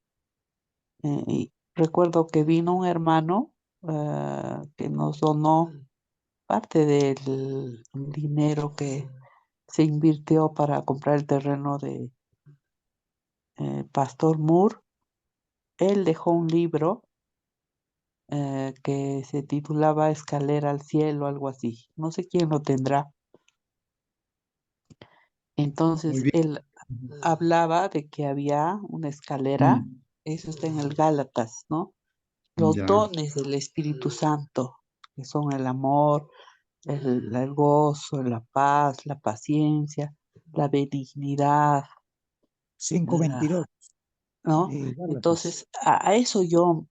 Y recuerdo que vino un hermano que nos donó parte del dinero que se invirtió para comprar el terreno de Pastor Moore. Él dejó un libro que se titulaba Escalera al cielo, algo así. No sé quién lo tendrá. muy Entonces bien. él hablaba de que había una escalera, Mm, eso está en el Gálatas, ¿no? Los ya. dones del Espíritu Santo, que son el amor, el gozo, la paz, la paciencia, la benignidad, 5:22 ¿no? de Gálatas. Entonces, a eso yo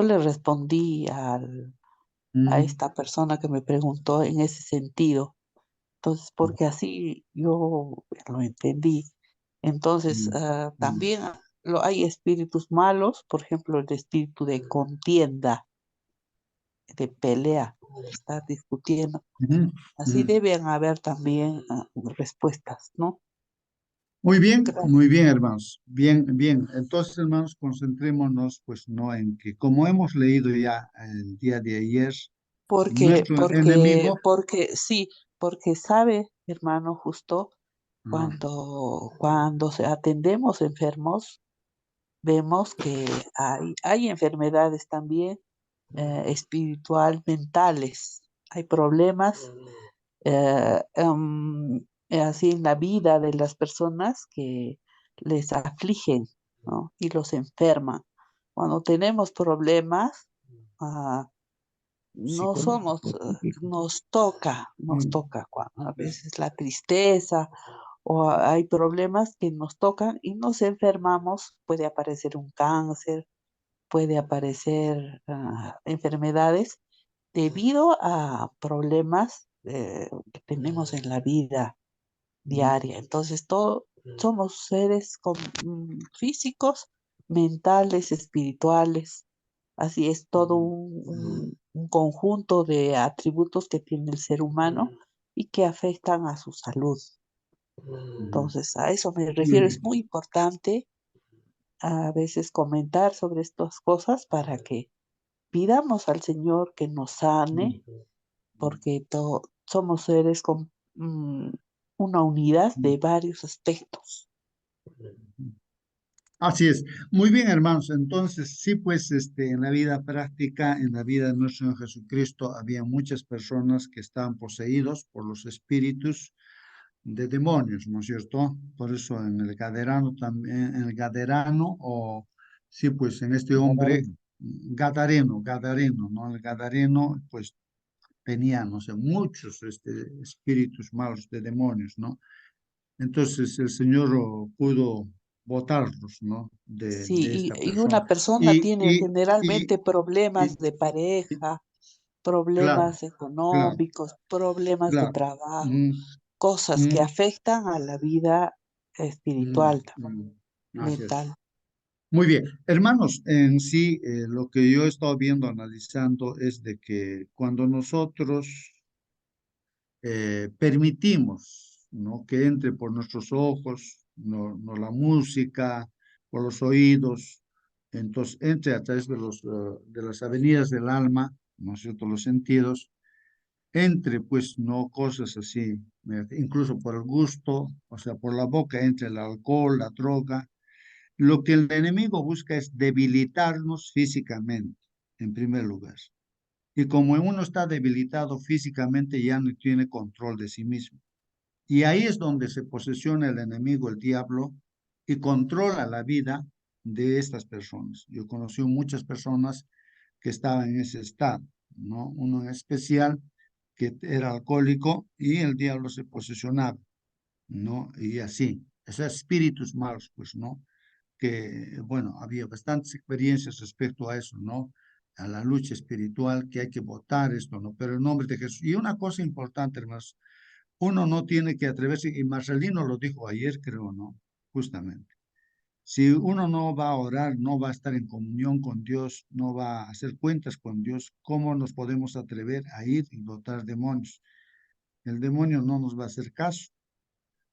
le respondí a Mm, esta persona que me preguntó en ese sentido. Entonces, porque así yo lo entendí. Entonces, mm, mm. también hay espíritus malos, por ejemplo, el espíritu de contienda, de pelea. estar discutiendo. Ujú, Así ujú. deben haber también respuestas, ¿no? Gracias. Muy bien, hermanos. Bien, bien. Entonces, hermanos, concentrémonos, pues, no en que, como hemos leído ya el día de ayer, nuestro enemigo, Sí, porque sabe, hermano, justo ah, cuando atendemos enfermos, vemos que hay enfermedades también espiritual, mentales. Hay problemas así en la vida de las personas que les afligen, ¿no? Y los enferman. Cuando tenemos problemas, ah, no somos, psicológico, psíquico. nos mm, toca cuando a veces la tristeza o hay problemas que nos tocan y nos enfermamos, puede aparecer un cáncer, puede aparecer enfermedades debido a problemas que tenemos en la vida ujú, diaria. Entonces, somos seres físicos, mentales, espirituales. Así es todo ujú, un conjunto de atributos que tiene el ser humano y que afectan a su salud. ujú. Entonces, a eso me Muy refiero. Es bien. muy importante a veces comentar sobre estas cosas para que pidamos al Señor que nos sane, porque somos seres con una unidad Ujú. de varios aspectos. Así es. Muy bien, hermanos. Entonces, sí, pues, en la vida práctica, en la vida de nuestro Señor Jesucristo, había muchas personas que estaban poseídos por los espíritus de demonios, ¿no es cierto? Por eso en el Gaderano también, en el Gaderano, o sí, pues en este hombre, Gadareno. Gadareno, ¿no? El Gadareno, pues tenía, no sé, muchos espíritus malos de demonios, ¿no? Entonces el Señor pudo botarlos, ¿no? De Sí, esta y persona. una persona Y, tiene y, y, generalmente problemas y- de y- pareja, claro, problemas claro, económicos, problemas de claro. trabajo, Mm, cosas que mm, afectan a la vida espiritual, así es. mental. Muy bien, hermanos, en sí, lo que yo he estado viendo, analizando, es de que cuando nosotros permitimos, ¿no? Que entre por nuestros ojos, no la música, por los oídos, entonces entre a través de las avenidas del alma, ¿no es cierto?, los sentidos, entre pues no cosas así, incluso por el gusto, o sea, por la boca entre el alcohol, la droga. Lo que el enemigo busca es debilitarnos físicamente, en primer lugar. Y como uno está debilitado físicamente, ya no tiene control de sí mismo. Y ahí es donde se posesiona el enemigo, el diablo, y controla la vida de estas personas. Yo conocí muchas personas que estaban en ese estado, ¿no? Uno en especial que era alcohólico y el diablo se posesionaba, ¿no? Y así, esos espíritus malos, pues, ¿no? Que, bueno, había bastantes experiencias respecto a eso, ¿no? A la lucha espiritual, que hay que votar esto, ¿no? Pero en nombre de Jesús. Y una cosa importante, hermanos, uno no tiene que atreverse, y Marcelino lo dijo ayer, creo, ¿no? Justamente. Si uno no va a orar, no va a estar en comunión con Dios, no va a hacer cuentas con Dios, ¿cómo nos podemos atrever a ir y votar demonios? El demonio no nos va a hacer caso.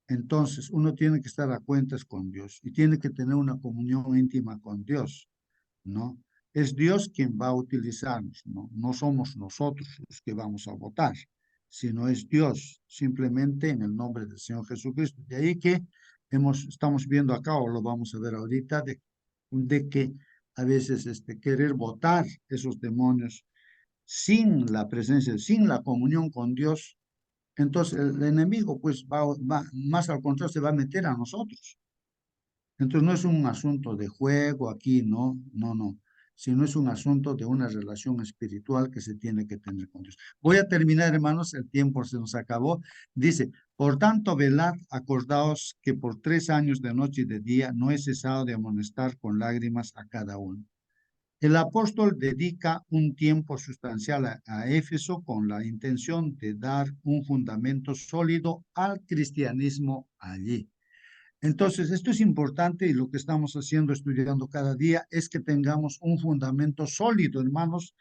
Entonces, uno tiene que estar a cuentas con Dios y tiene que tener una comunión íntima con Dios, ¿no? Es Dios quien va a utilizarnos, ¿no? No somos nosotros los que vamos a votar, sino es Dios, simplemente en el nombre del Señor Jesucristo. De ahí que estamos viendo acá, o lo vamos a ver ahorita, de que a veces querer votar esos demonios sin la presencia, sin la comunión con Dios, entonces el enemigo pues más al contrario, se va a meter a nosotros. Entonces no es un asunto de juego aquí, no, no, no, sino es un asunto de una relación espiritual que se tiene que tener con Dios. Voy a terminar, hermanos, el tiempo se nos acabó. Dice, por tanto, velad, acordaos que por 3 años de noche y de día no he cesado de amonestar con lágrimas a cada uno. El apóstol dedica un tiempo sustancial a Éfeso con la intención de dar un fundamento sólido al cristianismo allí. Entonces, esto es importante y lo que estamos haciendo, estudiando cada día, es que tengamos un fundamento sólido, hermanos,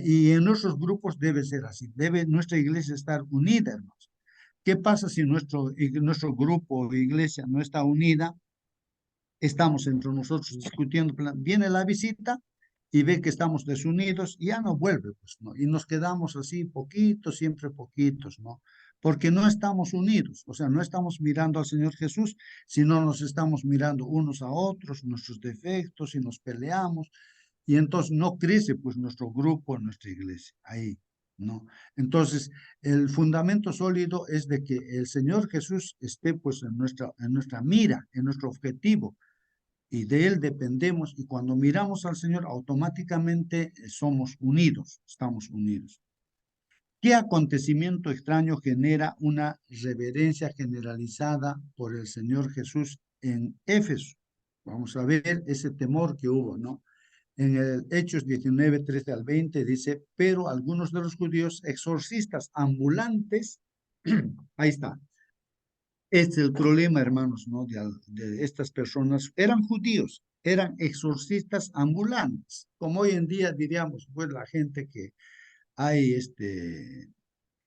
Y en nuestros grupos debe ser así. Debe nuestra iglesia estar unida, hermanos. ¿Qué pasa si nuestro grupo o iglesia no está unida? Estamos entre nosotros discutiendo, viene la visita y ve que estamos desunidos y ya no vuelve, pues, ¿no? Y nos quedamos así poquitos, siempre poquitos, ¿no? Porque no estamos unidos, o sea, no estamos mirando al Señor Jesús, sino nos estamos mirando unos a otros, nuestros defectos y nos peleamos y entonces no crece pues nuestro grupo, nuestra iglesia, ahí, ¿no? Entonces, el fundamento sólido es de que el Señor Jesús esté pues en nuestra mira, en nuestro objetivo, y de Él dependemos, y cuando miramos al Señor, automáticamente somos unidos, estamos unidos. ¿Qué acontecimiento extraño genera una reverencia generalizada por el Señor Jesús en Éfeso? Vamos a ver ese temor que hubo, ¿no? En el Hechos 19, 13 al 20 dice, pero algunos de los judíos exorcistas ambulantes, ahí está, este es el problema, hermanos, ¿no? De estas personas. Eran judíos, eran exorcistas ambulantes, como hoy en día diríamos, pues la gente que hay,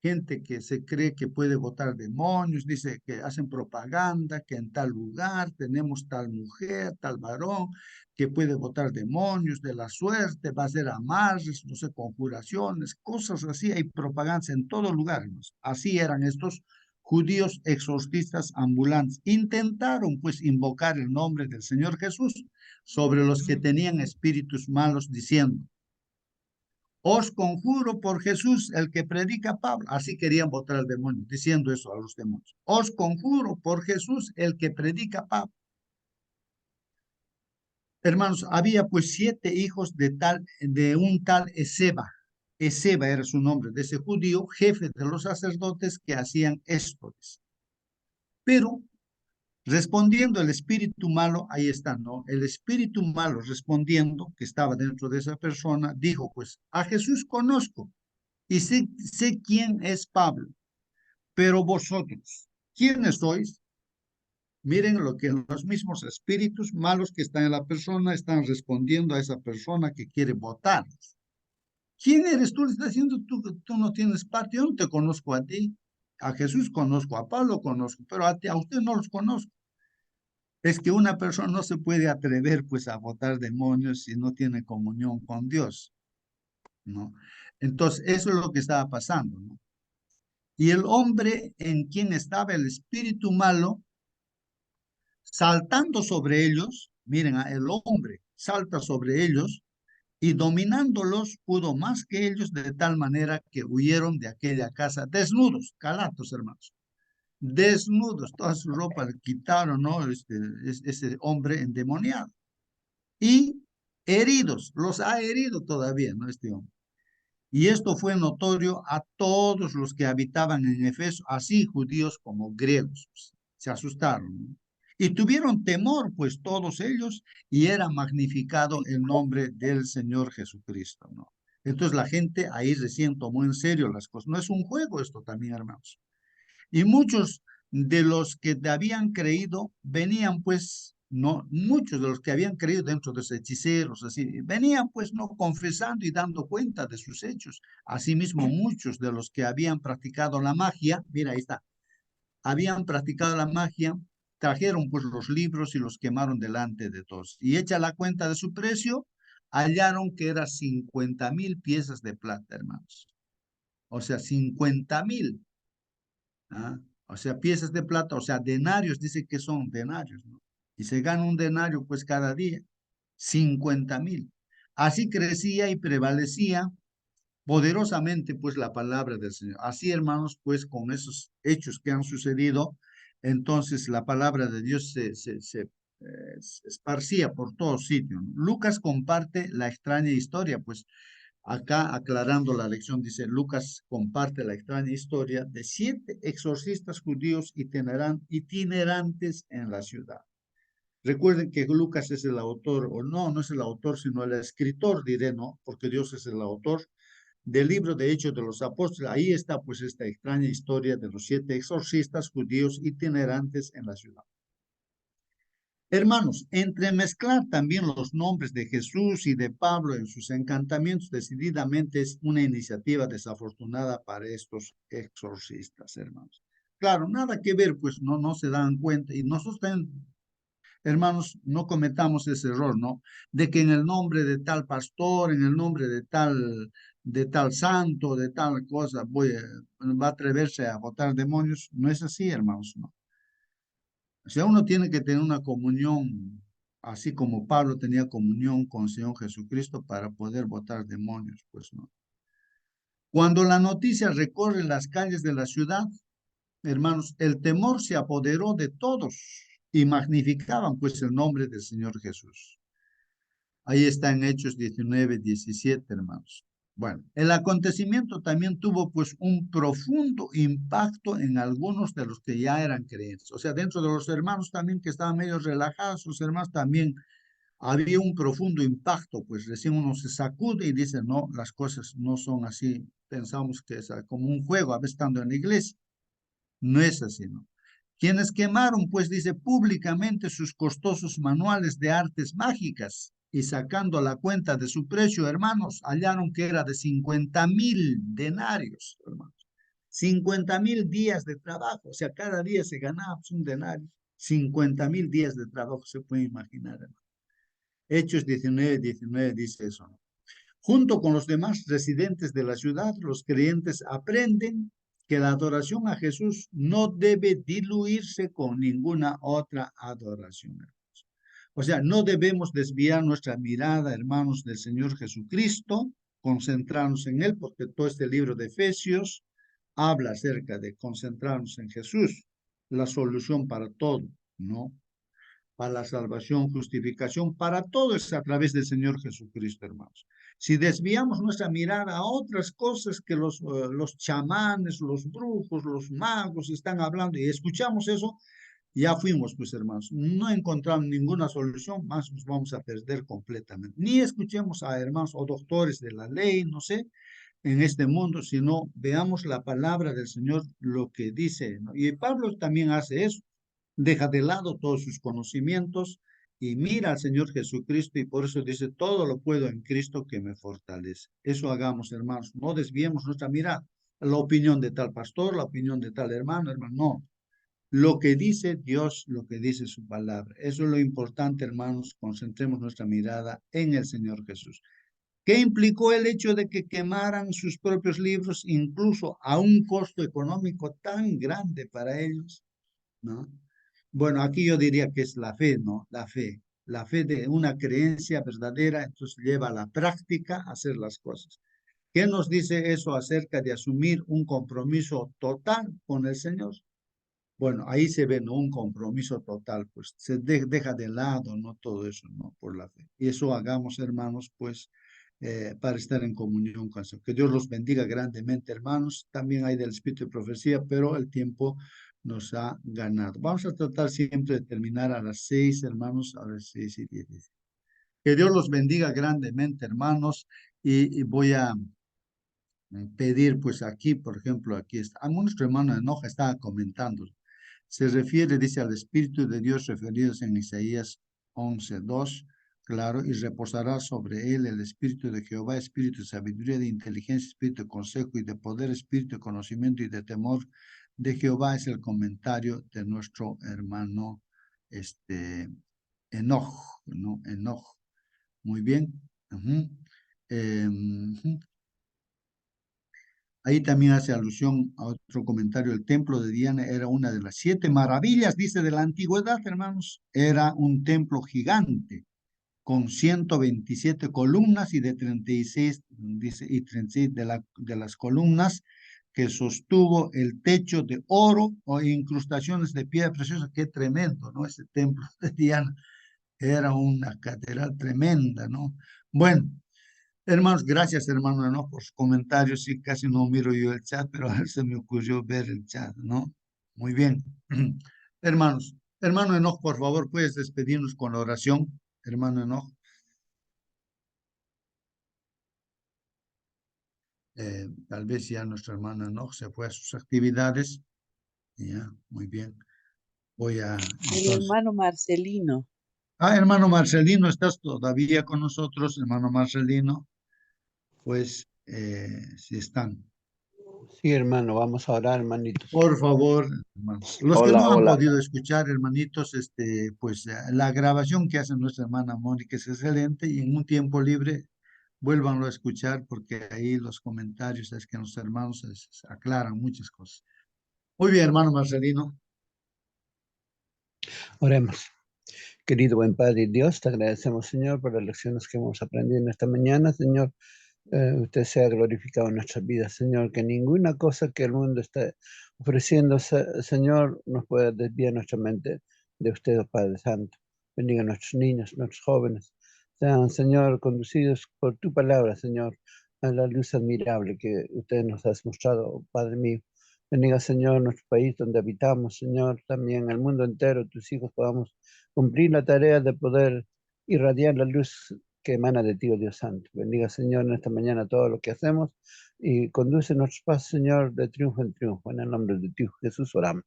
gente que se cree que puede botar demonios, dice que hacen propaganda, que en tal lugar tenemos tal mujer, tal varón, que puede botar demonios de la suerte, va a hacer amarres, no sé, conjuraciones, cosas así, hay propaganda en todo lugar, hermanos. Así eran estos judíos exorcistas ambulantes. Intentaron pues invocar el nombre del Señor Jesús sobre los que tenían espíritus malos, diciendo, os conjuro por Jesús, el que predica Pablo. Así querían votar al demonio, diciendo eso a los demonios. Os conjuro por Jesús, el que predica Pablo. Hermanos, había pues 7 hijos de un tal Eseba. Eseba era su nombre, de ese judío, jefe de los sacerdotes que hacían esto. Pero respondiendo el espíritu malo, ahí está, ¿no? El espíritu malo respondiendo, que estaba dentro de esa persona, dijo, pues, a Jesús conozco y sé quién es Pablo, pero vosotros, ¿quiénes sois? Miren lo que los mismos espíritus malos que están en la persona están respondiendo a esa persona que quiere votarlos. ¿Quién eres tú? Le está diciendo, tú no tienes parte, yo no te conozco a ti. A Jesús conozco, a Pablo conozco, pero a usted no los conozco. Es que una persona no se puede atrever pues a votar demonios si no tiene comunión con Dios, ¿no? Entonces, eso es lo que estaba pasando, ¿no? Y el hombre en quien estaba el espíritu malo, saltando sobre ellos, miren, el hombre salta sobre ellos y dominándolos pudo más que ellos de tal manera que huyeron de aquella casa desnudos, calatos, hermanos, desnudos, toda su ropa le quitaron, ¿no? Ese hombre endemoniado. Y heridos, los ha herido todavía, ¿no? Este hombre. Y esto fue notorio a todos los que habitaban en Efeso, así judíos como griegos. Se asustaron, ¿no? Y tuvieron temor, pues todos ellos, y era magnificado el nombre del Señor Jesucristo, ¿no? Entonces la gente ahí recién tomó en serio las cosas. No es un juego esto también, hermanos. Y muchos de los que habían creído venían pues, no, muchos de los que habían creído dentro de los hechiceros, así, venían pues no confesando y dando cuenta de sus hechos. Asimismo, muchos de los que habían practicado la magia, mira, ahí está, habían practicado la magia, trajeron pues los libros y los quemaron delante de todos. Y hecha la cuenta de su precio, hallaron que era 50,000 piezas de plata, hermanos. O sea, 50,000. ¿Ah? O sea, piezas de plata, o sea, denarios, dice que son denarios, ¿no? Y se gana un denario pues cada día, 50,000. Así crecía y prevalecía poderosamente pues la palabra del Señor. Así, hermanos, pues con esos hechos que han sucedido, entonces la palabra de Dios se esparcía por todos sitios. Lucas comparte la extraña historia, pues acá, aclarando la lección, dice, Lucas comparte la extraña historia de 7 exorcistas judíos itinerantes en la ciudad. Recuerden que Lucas es el autor, o no es el autor, sino el escritor, diré, ¿no? Porque Dios es el autor del libro de Hechos de los Apóstoles. Ahí está pues esta extraña historia de los 7 exorcistas judíos itinerantes en la ciudad. Hermanos, entremezclar también los nombres de Jesús y de Pablo en sus encantamientos decididamente es una iniciativa desafortunada para estos exorcistas, hermanos. Claro, nada que ver, pues no se dan cuenta y nosotros también, hermanos, no cometamos ese error, ¿no? De que en el nombre de tal pastor, en el nombre de tal santo, de tal cosa, va a atreverse a botar demonios. No es así, hermanos, ¿no? O sea, uno tiene que tener una comunión, así como Pablo tenía comunión con el Señor Jesucristo para poder botar demonios, pues no. Cuando la noticia recorre las calles de la ciudad, hermanos, el temor se apoderó de todos y magnificaban pues el nombre del Señor Jesús. Ahí está en Hechos 19-17, hermanos. Bueno, el acontecimiento también tuvo pues un profundo impacto en algunos de los que ya eran creyentes. O sea, dentro de los hermanos también que estaban medio relajados, los hermanos también había un profundo impacto, pues recién uno se sacude y dice, no, las cosas no son así. Pensamos que es como un juego, a veces estando en la iglesia. No es así, ¿no? Quienes quemaron, pues dice, públicamente sus costosos manuales de artes mágicas y sacando la cuenta de su precio, hermanos, hallaron que era de 50,000 denarios, hermanos. 50,000 días de trabajo, o sea, cada día se ganaba pues, un denario. 50,000 días de trabajo, se puede imaginar, hermano. Hechos 19 dice eso, ¿no? Junto con los demás residentes de la ciudad, los creyentes aprenden que la adoración a Jesús no debe diluirse con ninguna otra adoración. O sea, no debemos desviar nuestra mirada, hermanos, del Señor Jesucristo, concentrarnos en Él, porque todo este libro de Efesios habla acerca de concentrarnos en Jesús, la solución para todo, ¿no? Para la salvación, justificación, para todo es a través del Señor Jesucristo, hermanos. Si desviamos nuestra mirada a otras cosas que los chamanes, los brujos, los magos están hablando y escuchamos eso, ya fuimos, pues hermanos, no encontramos ninguna solución, más nos vamos a perder completamente. Ni escuchemos a hermanos o doctores de la ley, no sé, en este mundo, sino veamos la palabra del Señor, lo que dice, ¿no? Y Pablo también hace eso. Deja de lado todos sus conocimientos y mira al Señor Jesucristo y por eso dice, todo lo puedo en Cristo que me fortalece. Eso hagamos, hermanos, no desviemos nuestra mirada. La opinión de tal pastor, la opinión de tal hermano, no. Lo que dice Dios, lo que dice su palabra. Eso es lo importante, hermanos, concentremos nuestra mirada en el Señor Jesús. ¿Qué implicó el hecho de que quemaran sus propios libros, incluso a un costo económico tan grande para ellos? ¿No? Bueno, aquí yo diría que es la fe, ¿no? La fe de una creencia verdadera, entonces lleva a la práctica a hacer las cosas. ¿Qué nos dice eso acerca de asumir un compromiso total con el Señor? Bueno, ahí se ve, ¿no? Un compromiso total, pues se deja de lado, ¿no? Todo eso, ¿no? Por la fe. Y eso hagamos, hermanos, pues, para estar en comunión con el Señor. Que Dios los bendiga grandemente, hermanos. También hay del Espíritu de Profecía, pero el tiempo nos ha ganado. Vamos a tratar siempre de terminar a las 6, hermanos, a las 6:10. Que Dios los bendiga grandemente, hermanos, y voy a pedir, pues aquí, por ejemplo, aquí está. A nuestro hermano Enoja estaba comentando. Se refiere, dice, al Espíritu de Dios referidos en Isaías 11:2, claro, y reposará sobre él el Espíritu de Jehová, Espíritu de sabiduría, de inteligencia, Espíritu de consejo y de poder, Espíritu de conocimiento y de temor de Jehová, es el comentario de nuestro hermano Enoch, ¿no? Enoch. Muy bien. Ahí también hace alusión a otro comentario. El templo de Diana era una de las 7 maravillas, dice, de la antigüedad, hermanos. Era un templo gigante con 127 columnas y de 36, dice, y 36 de las columnas que sostuvo el techo de oro o incrustaciones de piedra preciosa. Qué tremendo, ¿no? Ese templo de Diana era una catedral tremenda, ¿no? Bueno. Hermanos, gracias, hermano, ¿no? Por sus comentarios. Sí, casi no miro yo el chat, pero a ver, se me ocurrió ver el chat, ¿no? Muy bien. Hermanos, hermano Enoch, por favor, puedes despedirnos con la oración, hermano Enoch. Tal vez ya nuestro hermano Enoch se fue a sus actividades. Ya, muy bien. Voy a, El entonces, hermano Marcelino. Ah, hermano Marcelino, ¿estás todavía con nosotros, hermano Marcelino? Pues sí están. Sí, hermano, vamos a orar, hermanitos. Por favor, hermanos. Los que Hola, no han hola. podido escuchar, hermanitos, pues la grabación que hace nuestra hermana Mónica es excelente y en un tiempo libre vuélvanlo a escuchar porque ahí los comentarios es que los hermanos aclaran muchas cosas. Muy bien, hermano Marcelino. Oremos. Querido buen Padre Dios, te agradecemos, Señor, por las lecciones que hemos aprendido en esta mañana, Señor. Usted sea glorificado en nuestras vidas, Señor, que ninguna cosa que el mundo esté ofreciendo, Señor, nos pueda desviar nuestra mente de usted, oh Padre Santo. Bendiga a nuestros niños, nuestros jóvenes, sean, Señor, conducidos por tu palabra, Señor, a la luz admirable que usted nos has mostrado, oh Padre mío. Bendiga, Señor, nuestro país donde habitamos, Señor, también el mundo entero, tus hijos podamos cumplir la tarea de poder irradiar la luz que emana de ti, oh Dios Santo. Bendiga, Señor, en esta mañana todo lo que hacemos y conduce nuestros pasos, Señor, de triunfo en triunfo. En el nombre de ti, Jesús, oramos.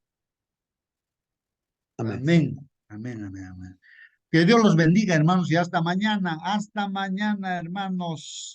Amén. Amén. Amén, amén, amén. Que Dios los bendiga, hermanos, y hasta mañana. Hasta mañana, hermanos.